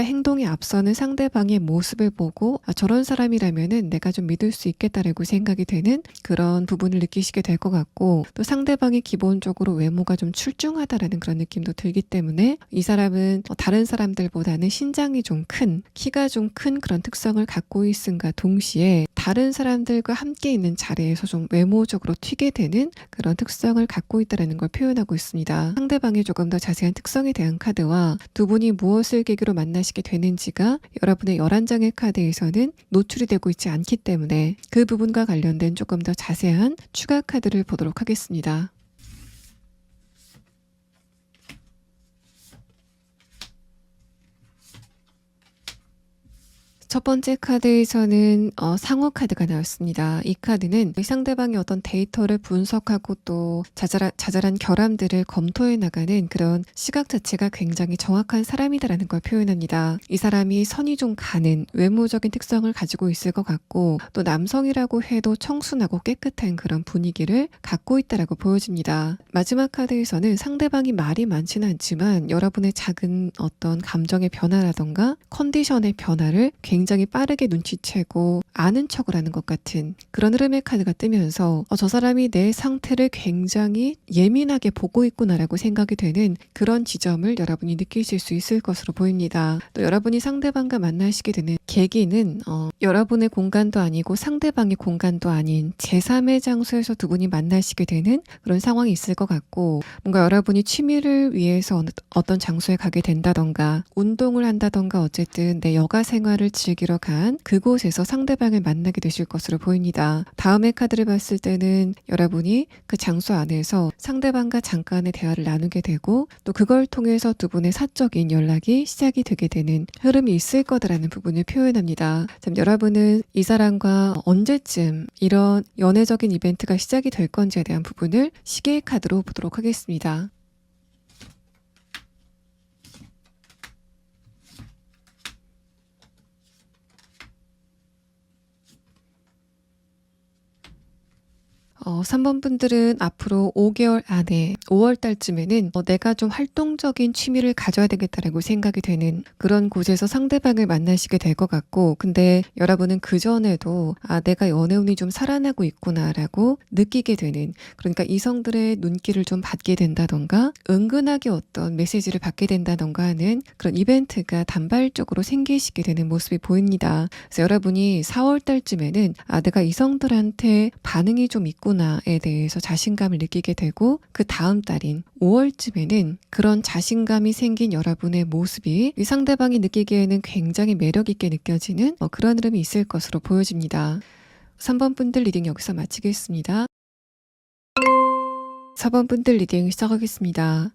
행동이 앞서는 상대방의 모습을 보고 저런 사람이라면은 내가 좀 믿을 수 있겠다라고 생각이 되는 그런 부분을 느끼시게 될 것 같고, 또 상대방이 기본적으로 외모가 좀 출중하다라는 그런 느낌도 들기 때문에 이 사람은 다른 사람들보다는 신장이 좀 큰, 키가 좀 큰 그런 특성을 갖고 있음과 동시에 다른 사람들과 함께 있는 자리에서 좀 외모적으로 튀게 되는 그런 특성을 갖고 있다는 걸 표현하고 있습니다. 상대방의 조금 더 자세한 특성에 대한 카드와 두 분이 무엇을 계기로 만나시게 되는지가 여러분의 11장의 카드에서는 노출이 되고 있지 않기 때문에 그 부분과 관련된 조금 더 자세한 추가 카드를 보도록 하겠습니다. 첫 번째 카드에서는 상어 카드가 나왔습니다. 이 카드는 상대방의 어떤 데이터를 분석하고 또 자잘한 결함들을 검토해 나가는 그런 시각 자체가 굉장히 정확한 사람이다라는 걸 표현합니다. 이 사람이 선이 좀 가는 외모적인 특성을 가지고 있을 것 같고, 또 남성이라고 해도 청순하고 깨끗한 그런 분위기를 갖고 있다라고 보여집니다. 마지막 카드에서는 상대방이 말이 많지는 않지만 여러분의 작은 어떤 감정의 변화라던가 컨디션의 변화를 굉장히 빠르게 눈치채고 아는 척을 하는 것 같은 그런 흐름의 카드가 뜨면서 저 사람이 내 상태를 굉장히 예민하게 보고 있구나라고 생각이 되는 그런 지점을 여러분이 느끼실 수 있을 것으로 보입니다. 또 여러분이 상대방과 만나시게 되는 계기는 여러분의 공간도 아니고 상대방의 공간도 아닌 제3의 장소에서 두 분이 만나시게 되는 그런 상황이 있을 것 같고, 뭔가 여러분이 취미를 위해서 어떤 장소에 가게 된다던가 운동을 한다던가 어쨌든 내 여가 생활을 즐기게 즐기러 간 그곳에서 상대방을 만나게 되실 것으로 보입니다. 다음의 카드를 봤을 때는 여러분이 그 장소 안에서 상대방과 잠깐의 대화를 나누게 되고 또 그걸 통해서 두 분의 사적인 연락이 시작이 되게 되는 흐름이 있을 거다라는 부분을 표현합니다. 여러분은 이 사람과 언제쯤 이런 연애적인 이벤트가 시작이 될 건지에 대한 부분을 시계의 카드로 보도록 하겠습니다. 어, 3번 분들은 앞으로 5개월 안에 5월 달쯤에는 내가 좀 활동적인 취미를 가져야 되겠다라고 생각이 되는 그런 곳에서 상대방을 만나시게 될 것 같고, 근데 여러분은 그전에도 내가 연애운이 좀 살아나고 있구나라고 느끼게 되는, 그러니까 이성들의 눈길을 좀 받게 된다던가 은근하게 어떤 메시지를 받게 된다던가 하는 그런 이벤트가 단발적으로 생기시게 되는 모습이 보입니다. 그래서 여러분이 4월 달쯤에는 내가 이성들한테 반응이 좀 있구나 에 대해서 자신감을 느끼게 되고, 그 다음 달인 5월쯤에는 그런 자신감이 생긴 여러분의 모습이 이 상대방이 느끼기에는 굉장히 매력 있게 느껴지는 그런 흐름이 있을 것으로 보여집니다. 3번 분들 리딩 여기서 마치겠습니다. 4번 분들 리딩 시작하겠습니다.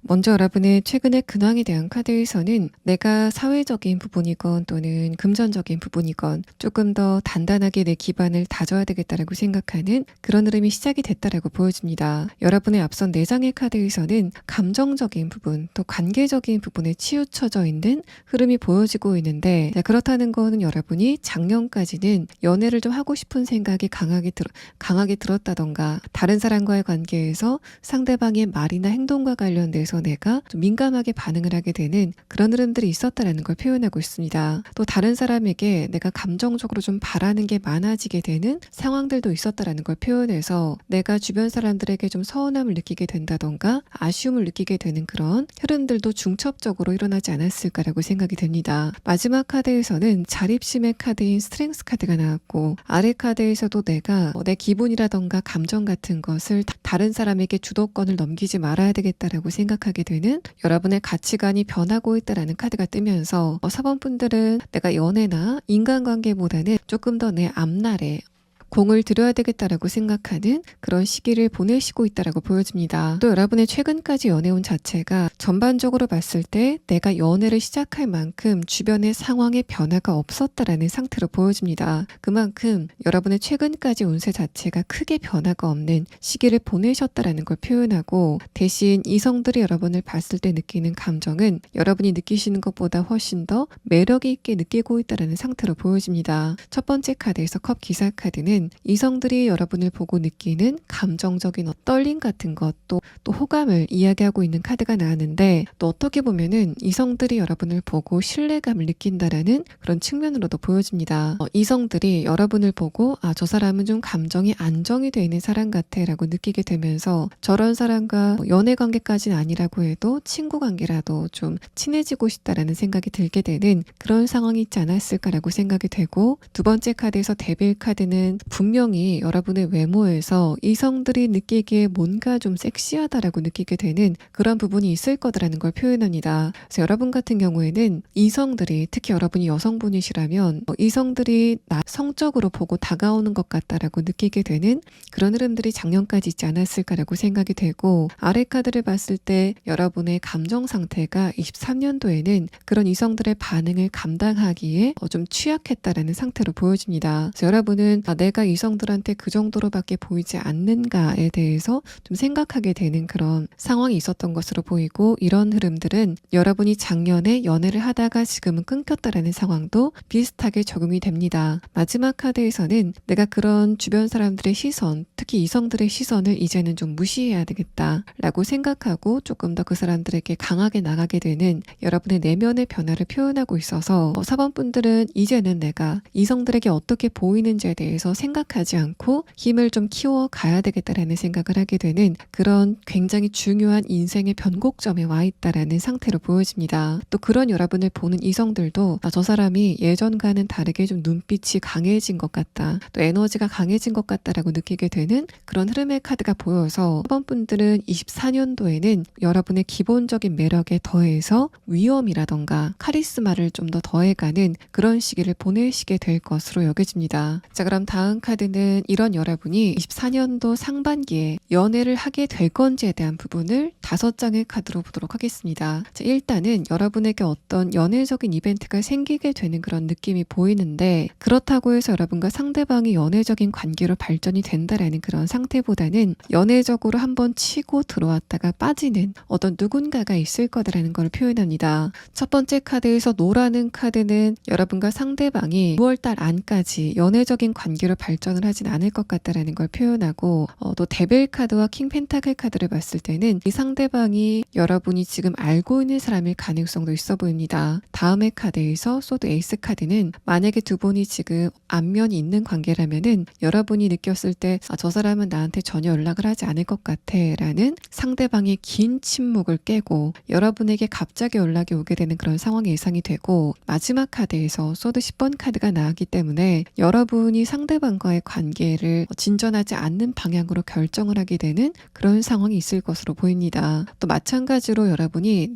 먼저 여러분의 최근의 근황에 대한 카드에서는 내가 사회적인 부분이건 또는 금전적인 부분이건 조금 더 단단하게 내 기반을 다져야 되겠다라고 생각하는 그런 흐름이 시작이 됐다라고 보여집니다. 여러분의 앞선 4장의 카드에서는 감정적인 부분 또 관계적인 부분에 치우쳐져 있는 흐름이 보여지고 있는데, 그렇다는 거는 여러분이 작년까지는 연애를 좀 하고 싶은 생각이 강하게 들었다던가 다른 사람과의 관계에서 상대방의 말이나 행동과 관련돼서 내가 좀 민감하게 반응을 하게 되는 그런 흐름들이 있었다라는 걸 표현하고 있습니다. 또 다른 사람에게 내가 감정적으로 좀 바라는 게 많아지게 되는 상황들도 있었다라는 걸 표현해서 내가 주변 사람들에게 좀 서운함을 느끼게 된다던가 아쉬움을 느끼게 되는 그런 흐름들도 중첩적으로 일어나지 않았을까라고 생각이 됩니다. 마지막 카드에서는 자립심의 카드인 스트렝스 카드가 나왔고, 아래 카드에서도 내가 내 기분이라던가 감정 같은 것을 다른 사람에게 주도권을 넘기지 말아야 되겠다라고 생각하게 되는 여러분의 가치관이 변하고 있다라는 카드가 뜨면서 4번 분들은 내가 연애나 인간관계보다는 조금 더 내 앞날에 공을 들여야 되겠다라고 생각하는 그런 시기를 보내시고 있다라고 보여집니다. 또 여러분의 최근까지 연애운 자체가 전반적으로 봤을 때 내가 연애를 시작할 만큼 주변의 상황의 변화가 없었다라는 상태로 보여집니다. 그만큼 여러분의 최근까지 운세 자체가 크게 변화가 없는 시기를 보내셨다라는 걸 표현하고, 대신 이성들이 여러분을 봤을 때 느끼는 감정은 여러분이 느끼시는 것보다 훨씬 더 매력이 있게 느끼고 있다라는 상태로 보여집니다. 첫 번째 카드에서 컵 기사 카드는 이성들이 여러분을 보고 느끼는 감정적인 떨림 같은 것, 또 호감을 이야기하고 있는 카드가 나왔는데, 또 어떻게 보면은 이성들이 여러분을 보고 신뢰감을 느낀다라는 그런 측면으로도 보여집니다. 이성들이 여러분을 보고 저 사람은 좀 감정이 안정이 되어 있는 사람 같아 라고 느끼게 되면서 저런 사람과 연애 관계까지는 아니라고 해도 친구 관계라도 좀 친해지고 싶다라는 생각이 들게 되는 그런 상황이 있지 않았을까라고 생각이 되고, 두 번째 카드에서 데빌 카드는 분명히 여러분의 외모에서 이성들이 느끼기에 뭔가 좀 섹시하다라고 느끼게 되는 그런 부분이 있을 거다라는 걸 표현합니다. 그래서 여러분 같은 경우에는 이성들이, 특히 여러분이 여성분이시라면 이성들이 나 성적으로 보고 다가오는 것 같다라고 느끼게 되는 그런 흐름들이 작년까지 있지 않았을까라고 생각이 되고, 아래 카드를 봤을 때 여러분의 감정 상태가 23년도에는 그런 이성들의 반응을 감당하기에 좀 취약했다라는 상태로 보여집니다. 그래서 여러분은 내가 이성들한테 그 정도로밖에 보이지 않는가에 대해서 좀 생각하게 되는 그런 상황이 있었던 것으로 보이고, 이런 흐름들은 여러분이 작년에 연애를 하다가 지금은 끊겼다라는 상황도 비슷하게 적용이 됩니다. 마지막 카드에서는 내가 그런 주변 사람들의 시선, 특히 이성들의 시선을 이제는 좀 무시해야 되겠다라고 생각하고 조금 더 그 사람들에게 강하게 나가게 되는 여러분의 내면의 변화를 표현하고 있어서 4번 분들은 이제는 내가 이성들에게 어떻게 보이는지에 대해서 생각하지 않고 힘을 좀 키워 가야 되겠다라는 생각을 하게 되는 그런 굉장히 중요한 인생의 변곡점에 와 있다라는 상태로 보여집니다. 또 그런 여러분을 보는 이성들도 저 사람이 예전과는 다르게 좀 눈빛이 강해진 것 같다. 또 에너지가 강해진 것 같다라고 느끼게 되는 그런 흐름의 카드가 보여서 이번 분들은 24년도에는 여러분의 기본적인 매력에 더해서 위엄이라던가 카리스마를 좀 더 더해가는 그런 시기를 보내시게 될 것으로 여겨집니다. 자, 그럼 다음 카드는 이런 여러분이 24년도 상반기에 연애를 하게 될 건지에 대한 부분을 5장의 카드로 보도록 하겠습니다. 자, 일단은 여러분에게 어떤 연애적인 이벤트가 생기게 되는 그런 느낌이 보이는데 그렇다고 해서 여러분과 상대방이 연애적인 관계로 발전이 된다라는 그런 상태보다는 연애적으로 한번 치고 들어왔다가 빠지는 어떤 누군가가 있을 거다라는 걸 표현합니다. 첫 번째 카드에서 노라는 카드는 여러분과 상대방이 6월달 안까지 연애적인 관계로 발전을 하진 않을 것 같다라는 걸 표현하고 또 데빌 카드와 킹 펜타클 카드를 봤을 때는 이 상대방이 여러분이 지금 알고 있는 사람일 가능성도 있어 보입니다. 다음의 카드에서 소드 에이스 카드는 만약에 두 분이 지금 안면이 있는 관계라면은 여러분이 느꼈을 때 저 사람은 나한테 전혀 연락을 하지 않을 것 같아 라는 상대방의 긴 침묵을 깨고 여러분에게 갑자기 연락이 오게 되는 그런 상황이 예상이 되고 마지막 카드에서 소드 10번 카드가 나왔기 때문에 여러분이 상대방과의 관계를 진전하지 않는 방향으로 결정을 하게 되는 그런 상황이 있을 것으로 보입니다. 또 마찬가지로 여러분이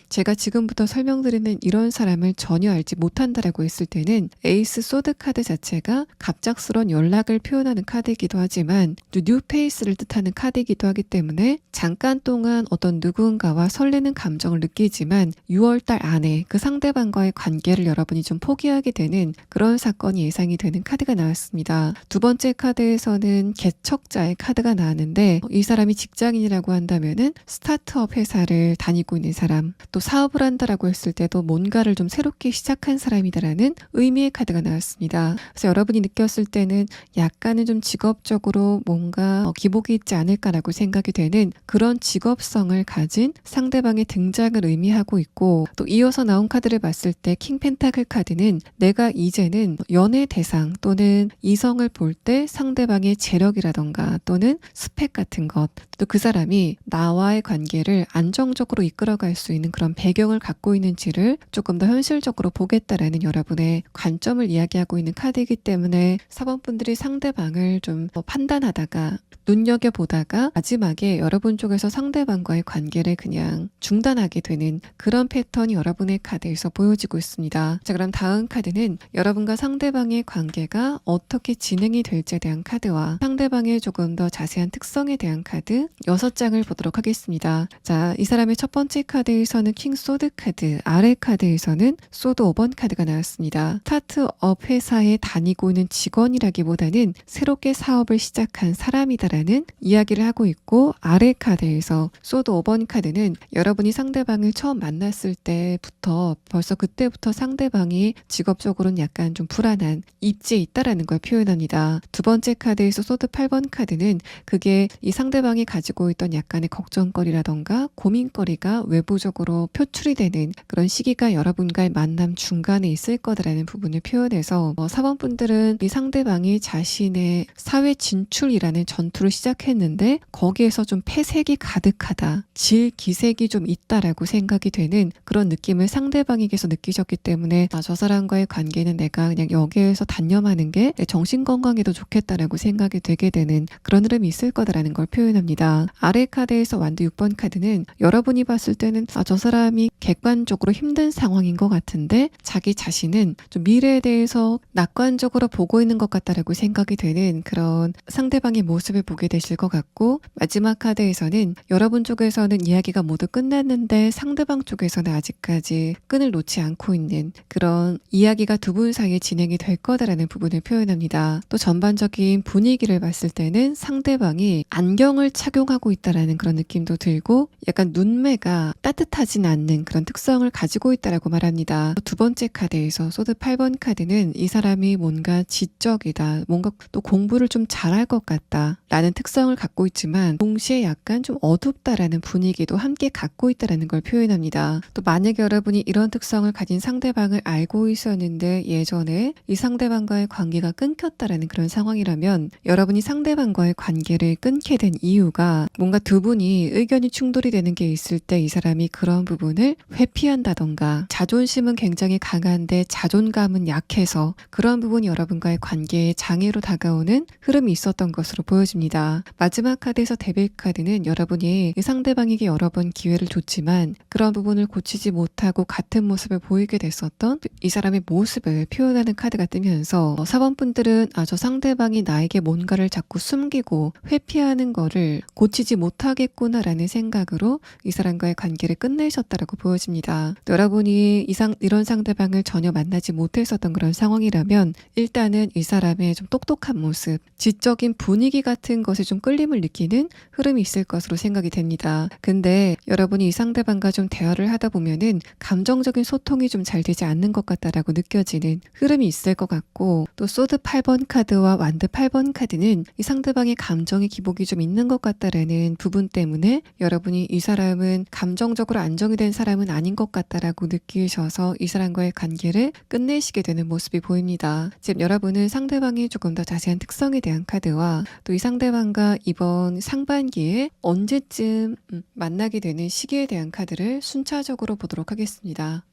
제가 지금부터 설명드리는 이런 사람을 전혀 알지 못한다라고 했을 때는 에이스 소드 카드 자체가 갑작스러운 연락을 표현하는 카드이기도 하지만 또 뉴페이스를 뜻하는 카드이기도 하기 때문에 잠깐 동안 어떤 누군가와 설레는 감정을 느끼지만 6월달 안에 그 상대방과의 관계를 여러분이 좀 포기하게 되는 그런 사건이 예상이 되는 카드가 나왔습니다. 두 번째 카드에서는 개척자의 카드가 나왔는데 이 사람이 직장인이라고 한다면은 스타트업 회사를 다니고 있는 사람, 또 사업을 한다라고 했을 때도 뭔가를 좀 새롭게 시작한 사람이다라는 의미의 카드가 나왔습니다. 그래서 여러분이 느꼈을 때는 약간은 좀 직업적으로 뭔가 기복이 있지 않을까라고 생각이 되는 그런 직업성을 가진 상대방의 등장을 의미하고 있고 또 이어서 나온 카드를 봤을 때 킹 펜타클 카드는 내가 이제는 연애 대상 또는 이성을 볼 때 상대방의 재력이라던가 또는 스펙 같은 것 또 그 사람이 나와의 관계를 안정적으로 이끌어갈 수 있는 그런 배경을 갖고 있는지를 조금 더 현실적으로 보겠다라는 여러분의 관점을 이야기하고 있는 카드이기 때문에 4번 분들이 상대방을 좀 판단하다가 눈여겨보다가 마지막에 여러분 쪽에서 상대방과의 관계를 그냥 중단하게 되는 그런 패턴이 여러분의 카드에서 보여지고 있습니다. 자, 그럼 다음 카드는 여러분과 상대방의 관계가 어떻게 진행이 될지에 대한 카드와 상대방의 조금 더 자세한 특성에 대한 카드 6장을 보도록 하겠습니다. 자, 이 사람의 첫 번째 카드에서는 킹 소드 카드, 아래 카드에서는 소드 5번 카드가 나왔습니다. 스타트업 회사에 다니고 있는 직원이라기보다는 새롭게 사업을 시작한 사람이다라는 이야기를 하고 있고 아래 카드에서 소드 5번 카드는 여러분이 상대방을 처음 만났을 때부터 벌써 그때부터 상대방이 직업적으로는 약간 좀 불안한 입지에 있다라는 걸 표현합니다. 두 번째 카드에서 소드 8번 카드는 그게 이 상대방이 가지고 있던 약간의 걱정거리라던가 고민거리가 외부적으로 표출이 되는 그런 시기가 여러분과의 만남 중간에 있을 거다라는 부분을 표현해서 4번 분들은 이 상대방이 자신의 사회 진출이라는 전투를 시작했는데 거기에서 좀 패색이 가득하다, 질 기색이 좀 있다라고 생각이 되는 그런 느낌을 상대방에게서 느끼셨기 때문에 저 사람과의 관계는 내가 그냥 여기에서 단념하는 게 내 정신건강에도 좋겠다라고 생각이 되게 되는 그런 흐름이 있을 거다라는 걸 표현합니다. 아래 카드에서 완두 6번 카드는 여러분이 봤을 때는 저 사람이 객관적으로 힘든 상황인 것 같은데 자기 자신은 좀 미래에 대해서 낙관적으로 보고 있는 것 같다라고 생각이 되는 그런 상대방의 모습을 보게 되실 것 같고 마지막 카드에서는 여러분 쪽에서는 이야기가 모두 끝났는데 상대방 쪽에서는 아직까지 끈을 놓지 않고 있는 그런 이야기가 두 분 사이에 진행이 될 거다라는 부분을 표현합니다. 또 전반적인 분위기를 봤을 때는 상대방이 안경을 착용하고 있다라는 그런 느낌도 들고 약간 눈매가 따뜻하진 않는 그런 특성을 가지고 있다라고 말합니다. 두 번째 카드에서 소드 8번 카드는 이 사람이 뭔가 지적이다, 뭔가 또 공부를 좀 잘할 것 같다 라는 특성을 갖고 있지만 동시에 약간 좀 어둡다라는 분위기도 함께 갖고 있다라는 걸 표현합니다. 또 만약에 여러분이 이런 특성을 가진 상대방을 알고 있었는데 예전에 이 상대방과의 관계가 끊겼다라는 그런 상황이라면 여러분이 상대방과의 관계를 끊게 된 이유가 뭔가 두 분이 의견이 충돌이 되는 게 있을 때 이 사람이 그런 부분을 회피한다던가 자존심은 굉장히 강한데 자존감은 약해서 그런 부분이 여러분과의 관계에 장애로 다가오는 흐름이 있었던 것으로 보여집니다. 마지막 카드에서 데빌 카드는 여러분이 상대방에게 여러 번 기회를 줬지만 그런 부분을 고치지 못하고 같은 모습을 보이게 됐었던 이 사람의 모습을 표현하는 카드가 뜨면서 4번 분들은 저 상대방이 나에게 뭔가를 자꾸 숨기고 회피하는 거를 고치지 못하겠구나 라는 생각으로 이 사람과의 관계를 끝내셨다라고 보여집니다. 여러분이 이런 상대방을 전혀 만나지 못했었던 그런 상황이라면 일단은 이 사람의 좀 똑똑한 모습, 지적인 분위기 같은 것에 좀 끌림을 느끼는 흐름이 있을 것으로 생각이 됩니다. 근데 여러분이 이 상대방과 좀 대화를 하다 보면은 감정적인 소통이 좀 잘 되지 않는 것 같다라고 느껴지는 흐름이 있을 것 같고, 또 소드 8번 카드와 완드 8번 카드는 이 상대방의 감정의 기복이 좀 있는 것 같다라는 부분 때문에 여러분이 이 사람은 감정적으로 안정이 된 사람은 아닌 것 같다라고 느끼셔서 이 사람과의 관계를 끝내시게 되는 모습이 보입니다. 지금 여러분은 상대방의 조금 더 자세한 특성에 대한 카드와 또 이 상대방과 이번 상반기에 언제쯤 만나게 되는 시기에 대한 카드를 순차적으로 보도록 하겠습니다.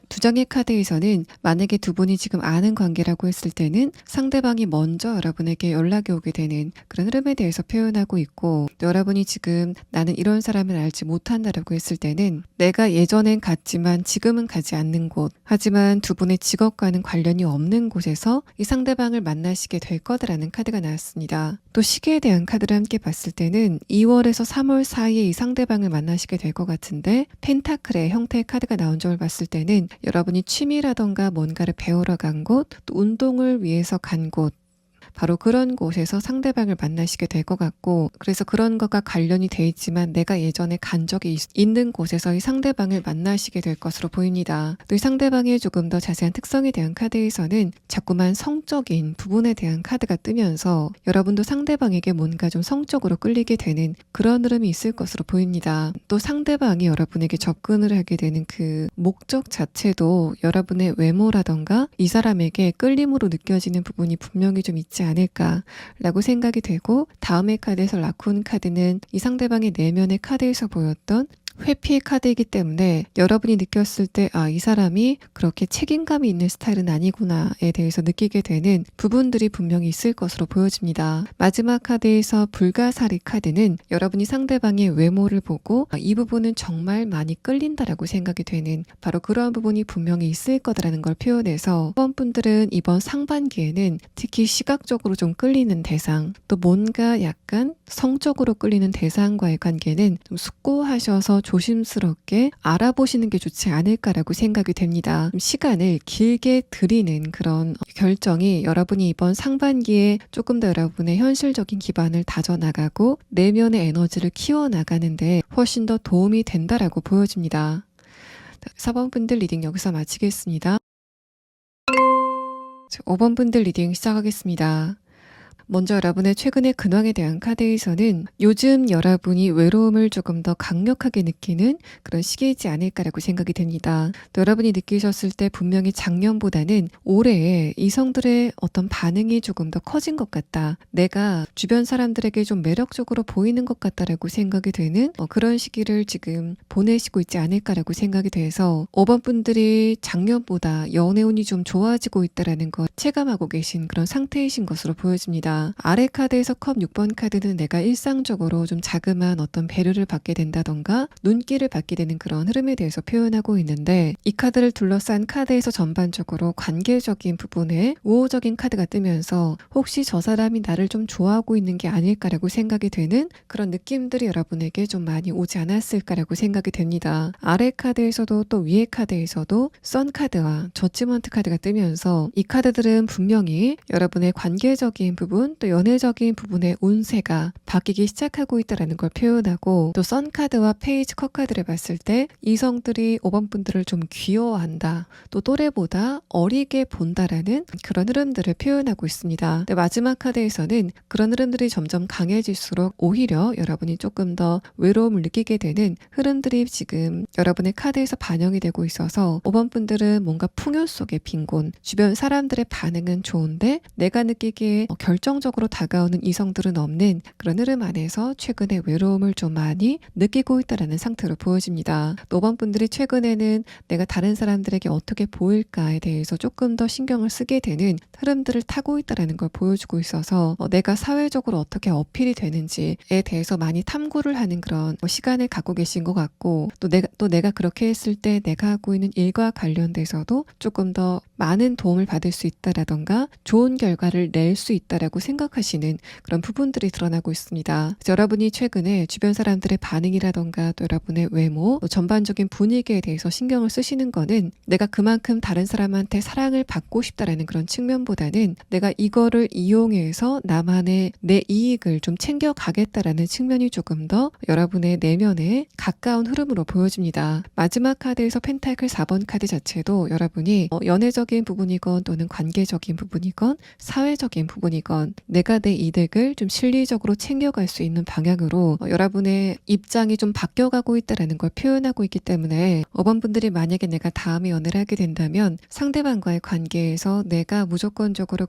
두 장의 카드에서는 만약에 두 분이 지금 아는 관계라고 했을 때는 상대방이 먼저 여러분에게 연락이 오게 되는 그런 흐름에 대해서 표현하고 있고, 또 여러분이 지금 나는 이런 사람을 알지 못한다라고 했을 때는 내가 예전엔 갔지만 지금은 가지 않는 곳, 하지만 두 분의 직업과는 관련이 없는 곳에서 이 상대방을 만나시게 될 거다라는 카드가 나왔습니다. 또 시기에 대한 카드를 함께 봤을 때는 2월에서 3월 사이에 이 상대방을 만나시게 될 것 같은데, 펜타클의 형태의 카드가 나온 점을 봤을 때는 여러분이 취미라던가 뭔가를 배우러 간 곳, 또 운동을 위해서 간 곳, 바로 그런 곳에서 상대방을 만나시게 될 것 같고, 그래서 그런 것과 관련이 돼 있지만 내가 예전에 간 적이 있는 곳에서 이 상대방을 만나시게 될 것으로 보입니다. 또 이 상대방의 조금 더 자세한 특성에 대한 카드에서는 자꾸만 성적인 부분에 대한 카드가 뜨면서 여러분도 상대방에게 뭔가 좀 성적으로 끌리게 되는 그런 흐름이 있을 것으로 보입니다. 또 상대방이 여러분에게 접근을 하게 되는 그 목적 자체도 여러분의 외모라던가 이 사람에게 끌림으로 느껴지는 부분이 분명히 좀 있지 않을까라고 생각이 되고, 다음의 카드에서 라쿤 카드는 이 상대방의 내면의 카드에서 보였던 회피의 카드이기 때문에 여러분이 느꼈을 때 이 사람이 그렇게 책임감이 있는 스타일은 아니구나에 대해서 느끼게 되는 부분들이 분명히 있을 것으로 보여집니다. 마지막 카드에서 불가사리 카드는 여러분이 상대방의 외모를 보고 이 부분은 정말 많이 끌린다라고 생각이 되는 바로 그러한 부분이 분명히 있을 거다라는 걸 표현해서 이번 분들은 이번 상반기에는 특히 시각적으로 좀 끌리는 대상, 또 뭔가 약간 성적으로 끌리는 대상과의 관계는 좀 숙고하셔서 조심스럽게 알아보시는 게 좋지 않을까라고 생각이 됩니다. 시간을 길게 들이는 그런 결정이 여러분이 이번 상반기에 조금 더 여러분의 현실적인 기반을 다져나가고 내면의 에너지를 키워나가는데 훨씬 더 도움이 된다라고 보여집니다. 4번 분들 리딩 여기서 마치겠습니다. 5번 분들 리딩 시작하겠습니다. 먼저 여러분의 최근의 근황에 대한 카드에서는 요즘 여러분이 외로움을 조금 더 강력하게 느끼는 그런 시기이지 않을까라고 생각이 됩니다. 또 여러분이 느끼셨을 때 분명히 작년보다는 올해 이성들의 어떤 반응이 조금 더 커진 것 같다. 내가 주변 사람들에게 좀 매력적으로 보이는 것 같다라고 생각이 되는 그런 시기를 지금 보내시고 있지 않을까라고 생각이 돼서 5번 분들이 작년보다 연애운이 좀 좋아지고 있다라는 걸 체감하고 계신 그런 상태이신 것으로 보여집니다. 아래 카드에서 컵 6번 카드는 내가 일상적으로 좀 자그마한 어떤 배려를 받게 된다던가 눈길을 받게 되는 그런 흐름에 대해서 표현하고 있는데, 이 카드를 둘러싼 카드에서 전반적으로 관계적인 부분에 우호적인 카드가 뜨면서 혹시 저 사람이 나를 좀 좋아하고 있는 게 아닐까라고 생각이 되는 그런 느낌들이 여러분에게 좀 많이 오지 않았을까라고 생각이 됩니다. 아래 카드에서도 또 위에 카드에서도 선 카드와 저지먼트 카드가 뜨면서 이 카드들은 분명히 여러분의 관계적인 부분, 부분, 또 연애적인 부분의 운세가 바뀌기 시작하고 있다는 걸 표현하고, 또 선카드와 페이지 컵카드를 봤을 때 이성들이 5번 분들을 좀 귀여워한다, 또 또래보다 어리게 본다라는 그런 흐름들을 표현하고 있습니다. 근데 마지막 카드에서는 그런 흐름들이 점점 강해질수록 오히려 여러분이 조금 더 외로움을 느끼게 되는 흐름들이 지금 여러분의 카드에서 반영이 되고 있어서 5번 분들은 뭔가 풍요 속의 빈곤, 주변 사람들의 반응은 좋은데 내가 느끼기에 결정적으로 다가오는 이성들은 없는 그런 흐름 안에서 최근에 외로움을 좀 많이 느끼고 있다는 상태로 보여집니다. 5번 분들이 최근에는 내가 다른 사람들에게 어떻게 보일까에 대해서 조금 더 신경을 쓰게 되는 흐름들을 타고 있다는 걸 보여주고 있어서 내가 사회적으로 어떻게 어필이 되는지에 대해서 많이 탐구를 하는 그런 시간을 갖고 계신 것 같고, 또 내가 그렇게 했을 때 내가 하고 있는 일과 관련돼서도 조금 더 많은 도움을 받을 수 있다라던가 좋은 결과를 낼 수 있다라고 생각하시는 그런 부분들이 드러나고 있습니다. 그래서 여러분이 최근에 주변 사람들의 반응이라던가 또 여러분의 외모, 또 전반적인 분위기에 대해서 신경을 쓰시는 거는 내가 그만큼 다른 사람한테 사랑을 받고 싶다라는 그런 측면보다는 내가 이거를 이용해서 나만의 내 이익을 좀 챙겨가겠다라는 측면이 조금 더 여러분의 내면에 가까운 흐름으로 보여집니다. 마지막 카드에서 펜타클 4번 카드 자체도 여러분이 연애적인 부분이건 또는 관계적인 부분이건 사회적인 부분이건 내가 내 이득을 좀 실리적으로 챙겨갈 수 있는 방향으로 여러분의 입장이 좀 바뀌어가고 있다는 걸 표현하고 있기 때문에 5번 분들이 만약에 내가 다음에 연애를 하게 된다면 상대방과의 관계에서 내가 무조건적으로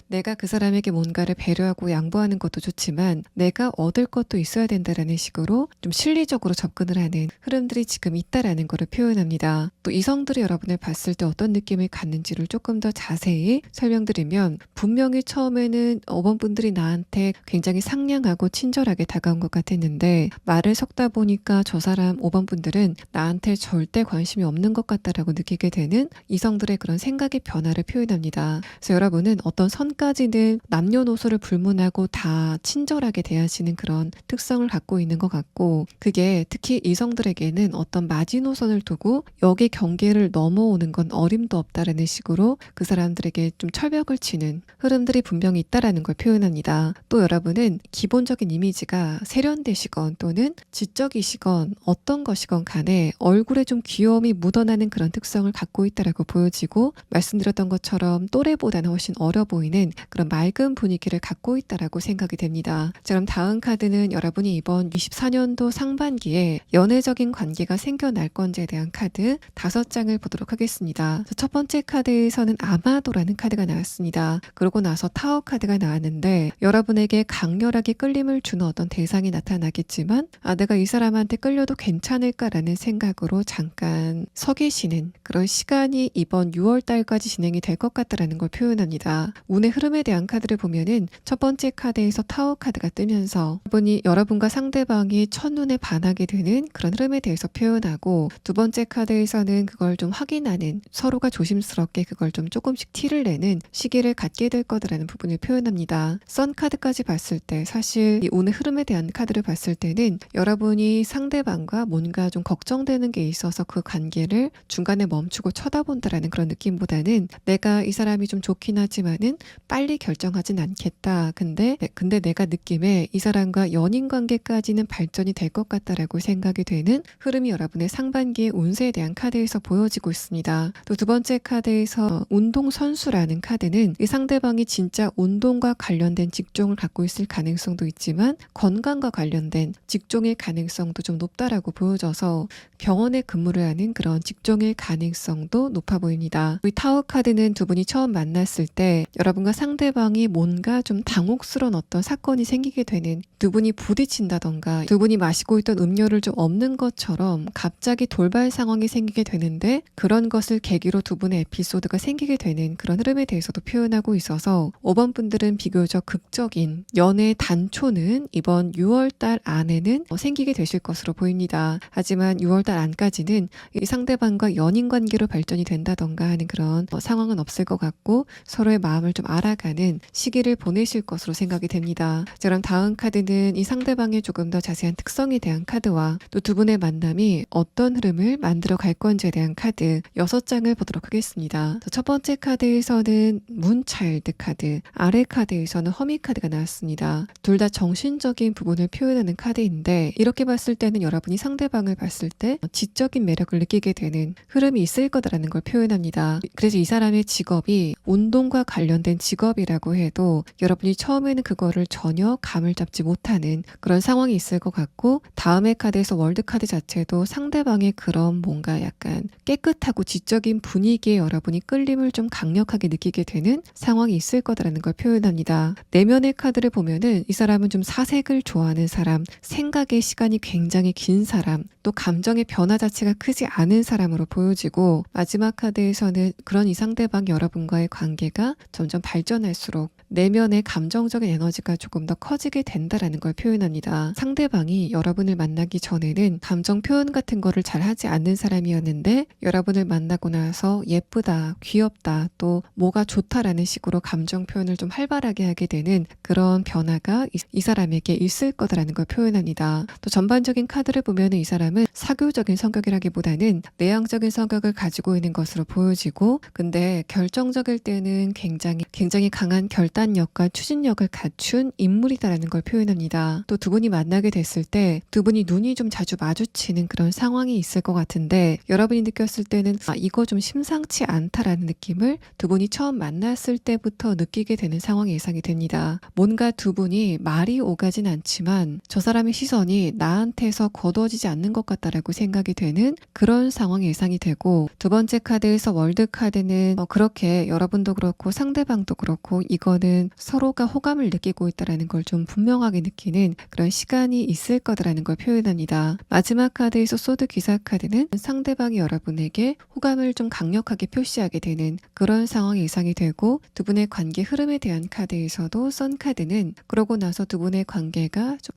내가 그 사람에게 뭔가를 배려하고 양보하는 것도 좋지만 내가 얻을 것도 있어야 된다라는 식으로 좀 실리적으로 접근을 하는 흐름들이 지금 있다라는 것을 표현합니다. 또 이성들이 여러분을 봤을 때 어떤 느낌을 갖는지를 조금 더 자세히 설명드리면, 분명히 처음에는 5번 분들이 나한테 굉장히 상냥하고 친절하게 다가온 것 같았는데 말을 섞다 보니까 저 사람 5번 분들은 나한테 절대 관심이 없는 것 같다라고 느끼게 되는 이성들의 그런 생각의 변화를 표현합니다. 그래서 여러분은 어떤 선까지는 남녀노소를 불문하고 다 친절하게 대하시는 그런 특성을 갖고 있는 것 같고, 그게 특히 이성들에게는 어떤 마지노선을 두고 여기 경계를 넘어오는 건 어림도 없다라는 식으로 그 사람들에게 좀 철벽을 치는 흐름들이 분명히 있다라는 걸 표현합니다. 또 여러분은 기본적인 이미지가 세련되시건 또는 지적이시건 어떤 것이건 간에 얼굴에 좀 귀여움이 묻어나는 그런 특성을 갖고 있다라고 보여지고, 말씀드렸던 것처럼 또래보다는 훨씬 어려 보이는 그런 맑은 분위기를 갖고 있다라고 생각이 됩니다. 자, 그럼 다음 카드는 여러분이 이번 24년도 상반기에 연애적인 관계가 생겨날 건지에 대한 카드 5장을 보도록 하겠습니다. 첫 번째 카드에서는 아마도라는 카드가 나왔습니다. 그러고 나서 타워 카드가 나왔는데 여러분에게 강렬하게 끌림을 주는 어떤 대상이 나타나겠지만 내가 이 사람한테 끌려도 괜찮을까라는 생각으로 잠깐 서 계시는 그런 시간이 이번 6월 달까지 진행이 될 것 같다라는 걸 표현합니다. 운의 흐름에 대한 카드를 보면은 첫 번째 카드에서 타워 카드가 뜨면서 여러분과 상대방이 첫눈에 반하게 되는 그런 흐름에 대해서 표현하고, 두 번째 카드에서는 그걸 좀 확인하는, 서로가 조심스럽게 그걸 좀 조금씩 티를 내는 시기를 갖게 될 거다라는 부분을 표현합니다. 선 카드까지 봤을 때 사실 이 운의 흐름에 대한 카드를 봤을 때는 여러분이 상대방과 뭔가 좀 걱정되는 게 있어서 그 관계를 중간에 멈추고 쳐다본다라는 그런 느낌보다는 내가 이 사람이 좀 좋긴 하지만은 빨리 결정하진 않겠다. 근데 내가 느낌에 이 사람과 연인 관계까지는 발전이 될 것 같다라고 생각이 되는 흐름이 여러분의 상반기의 운세에 대한 카드에서 보여지고 있습니다. 또 두 번째 카드에서 운동선수라는 카드는 이 상대방이 진짜 운동과 관련된 직종을 갖고 있을 가능성도 있지만 건강과 관련된 직종일 가능성도 좀 높다라고 보여져서 병원에 근무를 하는 그런 직종일 가능성도 높아 보입니다. 이 타워 카드는 두 분이 처음 만났을 때 여러분과 상대방이 뭔가 좀 당혹스러운 어떤 사건이 생기게 되는, 두 분이 부딪힌다던가 두 분이 마시고 있던 음료를 좀 없는 것처럼 갑자기 돌발 상황이 생기게 되는데 그런 것을 계기로 두 분의 에피소드가 생기게 되는 그런 흐름에 대해서도 표현하고 있어서 5번 분들은 비교적 극적인 연애의 단초는 이번 6월달 안에는 생기게 되실 것으로 보입니다. 하지만 6월달 안까지는 이 상대방과 연인 관계로 발전이 된다던가 하는 그런 상황은 없을 것 같고 서로의 마음을 좀 알아가는 시기를 보내실 것으로 생각이 됩니다. 자, 그럼 다음 카드는 이 상대방의 조금 더 자세한 특성에 대한 카드와 또 두 분의 만남이 어떤 흐름을 만들어 갈 건지에 대한 카드 6장을 보도록 하겠습니다. 하겠습니다. 첫 번째 카드에서는 문차일드 카드, 아래 카드에서는 허미 카드가 나왔습니다. 둘 다 정신적인 부분을 표현하는 카드인데 이렇게 봤을 때는 여러분이 상대방을 봤을 때 지적인 매력을 느끼게 되는 흐름이 있을 거다라는 걸 표현합니다. 그래서 이 사람의 직업이 운동과 관련된 직업이라고 해도 여러분이 처음에는 그거를 전혀 감을 잡지 못하는 그런 상황이 있을 것 같고, 다음의 카드에서 월드 카드 자체도 상대방의 그런 뭔가 약간 깨끗하고 지적인 분위기에 여러분이 끌림을 좀 강력하게 느끼게 되는 상황이 있을 거다라는 걸 표현합니다. 내면의 카드를 보면은 이 사람은 좀 사색을 좋아하는 사람, 생각의 시간이 굉장히 긴 사람, 또 감정의 변화 자체가 크지 않은 사람으로 보여지고, 마지막 카드에서는 그런 이 상대방 여러분과의 관계가 점점 발전할수록 내면의 감정적인 에너지가 조금 더 커지게 된다라는 걸 표현합니다. 상대방이 여러분을 만나기 전에는 감정 표현 같은 거를 잘 하지 않는 사람이었는데 여러분을 만나고 나서 예쁘다, 귀엽다, 또 뭐가 좋다라는 식으로 감정 표현을 좀 활발하게 하게 되는 그런 변화가 이 사람에게 있을 거다라는 걸 표현합니다. 또 전반적인 카드를 보면 이 사람은 사교적인 성격이라기보다는 내향적인 성격을 가지고 있는 것으로 보여지고, 근데 결정적일 때는 굉장히 강한 결단력과 추진력을 갖춘 인물이다라는 걸 표현합니다. 또 두 분이 만나게 됐을 때 두 분이 눈이 좀 자주 마주치는 그런 상황이 있을 것 같은데 여러분이 느꼈을 때는 이거 좀 심상치 않다라는 느낌을 두 분이 처음 만났을 때부터 느끼게 되는 상황이 예상이 됩니다. 뭔가 두 분이 말이 오가진 않지만 저 사람의 시선이 나한테서 거두어지지 않는 것 같다라고 생각이 되는 그런 상황이 예상이 되고, 두 번째 카드에서 월드 카드는 그렇게 여러분도 그렇고 상대방도 그렇고 이거는 서로가 호감을 느끼고 있다라는 걸 좀 분명하게 느끼는 그런 시간이 있을 거다라는 걸 표현합니다. 마지막 카드에서 소드 기사 카드는 상대방이 여러분에게 호감을 좀 강력하게 표시하게 되는 그런 상황이 예상이 되고, 두 분의 관계 흐름에 대한 카드에서도 선 카드는 그러고 나서 두 분의 관계가 좀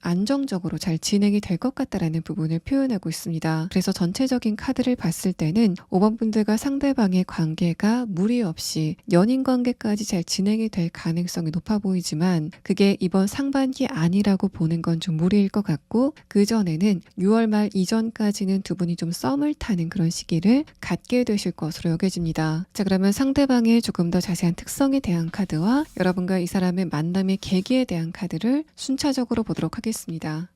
안정적으로 잘 진행이 될 것 같다라는 부분을 표현하고 있습니다. 그래서 전체적인 카드를 봤을 때는 5번 분들과 상대방의 관계가 무리 없이 연인 관계까지 잘 진행이 될 가능성이 높아 보이지만 그게 이번 상반기 아니라고 보는 건 좀 무리일 것 같고, 그 전에는 6월 말 이전까지는 두 분이 좀 썸을 타는 그런 시기를 갖게 되실 것으로 여겨집니다. 자, 그러면 상대방의 조금 더 자세한 특성에 대한 카드와 여러분과 이 사람의 만남의 계기에 대한 카드를 순차적으로 보도록 하겠습니다.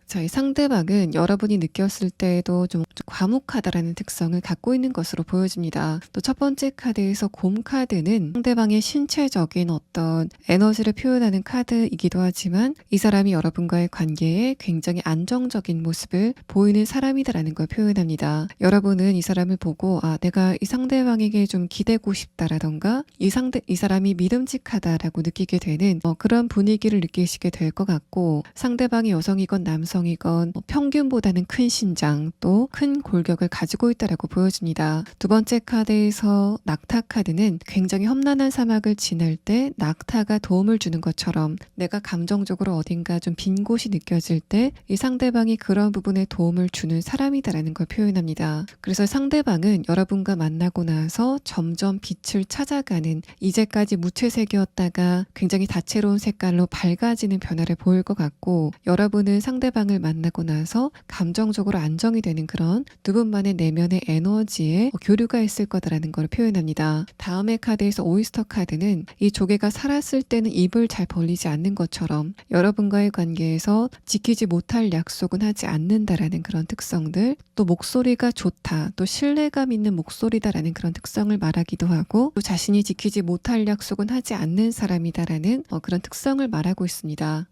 자, 이 상대방은 여러분이 느꼈을 때에도 좀 과묵하다라는 특성을 갖고 있는 것으로 보여집니다. 또 첫 번째 카드에서 곰 카드는 상대방의 신체적인 어떤 에너지를 표현하는 카드이기도 하지만 이 사람이 여러분과의 관계에 굉장히 안정적인 모습을 보이는 사람이다라는 걸 표현합니다. 여러분은 이 사람을 보고 내가 이 상대방에게 좀 기대고 싶다라던가 이 사람이 믿음직하다라고 느끼게 되는 그런 분위기를 느끼시게 될 것 같고, 상대방이 여성이건 남성이건 평균보다는 큰 신장 또 큰 골격을 가지고 있다라고 보여집니다. 두 번째 카드에서 낙타 카드는 굉장히 험난한 사막을 지날 때 낙타가 도움을 주는 것처럼 내가 감정적으로 어딘가 좀 빈 곳이 느껴질 때 이 상대방이 그런 부분에 도움을 주는 사람이다라는 걸 표현합니다. 그래서 상대방은 여러분과 만나고 나서 점점 빛을 찾아가는, 이제까지 무채색이었다가 굉장히 다채로운 색깔로 밝아지는 변화를 보일 것 같고, 여러분은 상대방을 만나고 나서 감정적으로 안정이 되는 그런 두 분만의 내면의 에너지에 교류가 있을 거다라는 걸 표현합니다. 다음의 카드에서 오이스터 카드는 이 조개가 살았을 때는 입을 잘 벌리지 않는 것처럼 여러분과의 관계에서 지키지 못할 약속은 하지 않는다라는 그런 특성들, 또 목소리가 좋다, 또 신뢰감 있는 목소리다라는 그런 특성을 말하기도 하고, 또 자신이 지키지 못할 약속은 하지 않는 사람이다라는 그런 특성을 말하고 있습니다.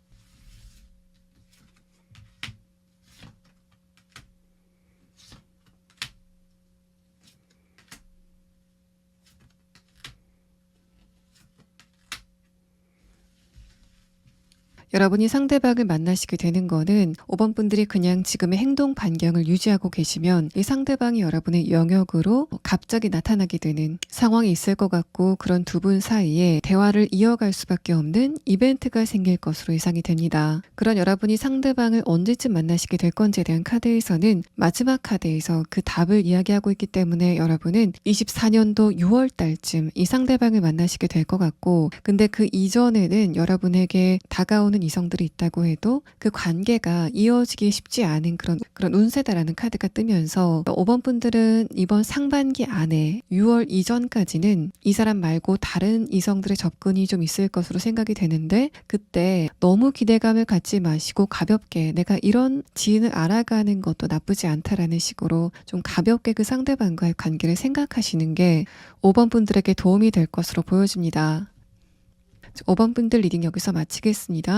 여러분이 상대방을 만나시게 되는 거는 5번 분들이 그냥 지금의 행동 반경을 유지하고 계시면 이 상대방이 여러분의 영역으로 갑자기 나타나게 되는 상황이 있을 것 같고, 그런 두 분 사이에 대화를 이어갈 수밖에 없는 이벤트가 생길 것으로 예상이 됩니다. 그런 여러분이 상대방을 언제쯤 만나시게 될 건지에 대한 카드에서는 마지막 카드에서 그 답을 이야기하고 있기 때문에 여러분은 24년도 6월 달쯤 이 상대방을 만나시게 될 것 같고, 근데 그 이전에는 여러분에게 다가오는 들어오는 이성들이 있다고 해도 그 관계가 이어지기 쉽지 않은 그런 운세다라는 카드가 뜨면서 5번 분들은 이번 상반기 안에 6월 이전까지는 이 사람 말고 다른 이성들의 접근이 좀 있을 것으로 생각이 되는데, 그때 너무 기대감을 갖지 마시고 가볍게 내가 이런 지인을 알아가는 것도 나쁘지 않다라는 식으로 좀 가볍게 그 상대방과의 관계를 생각하시는 게 5번 분들에게 도움이 될 것으로 보여집니다. 5번 분들 리딩 여기서 마치겠습니다.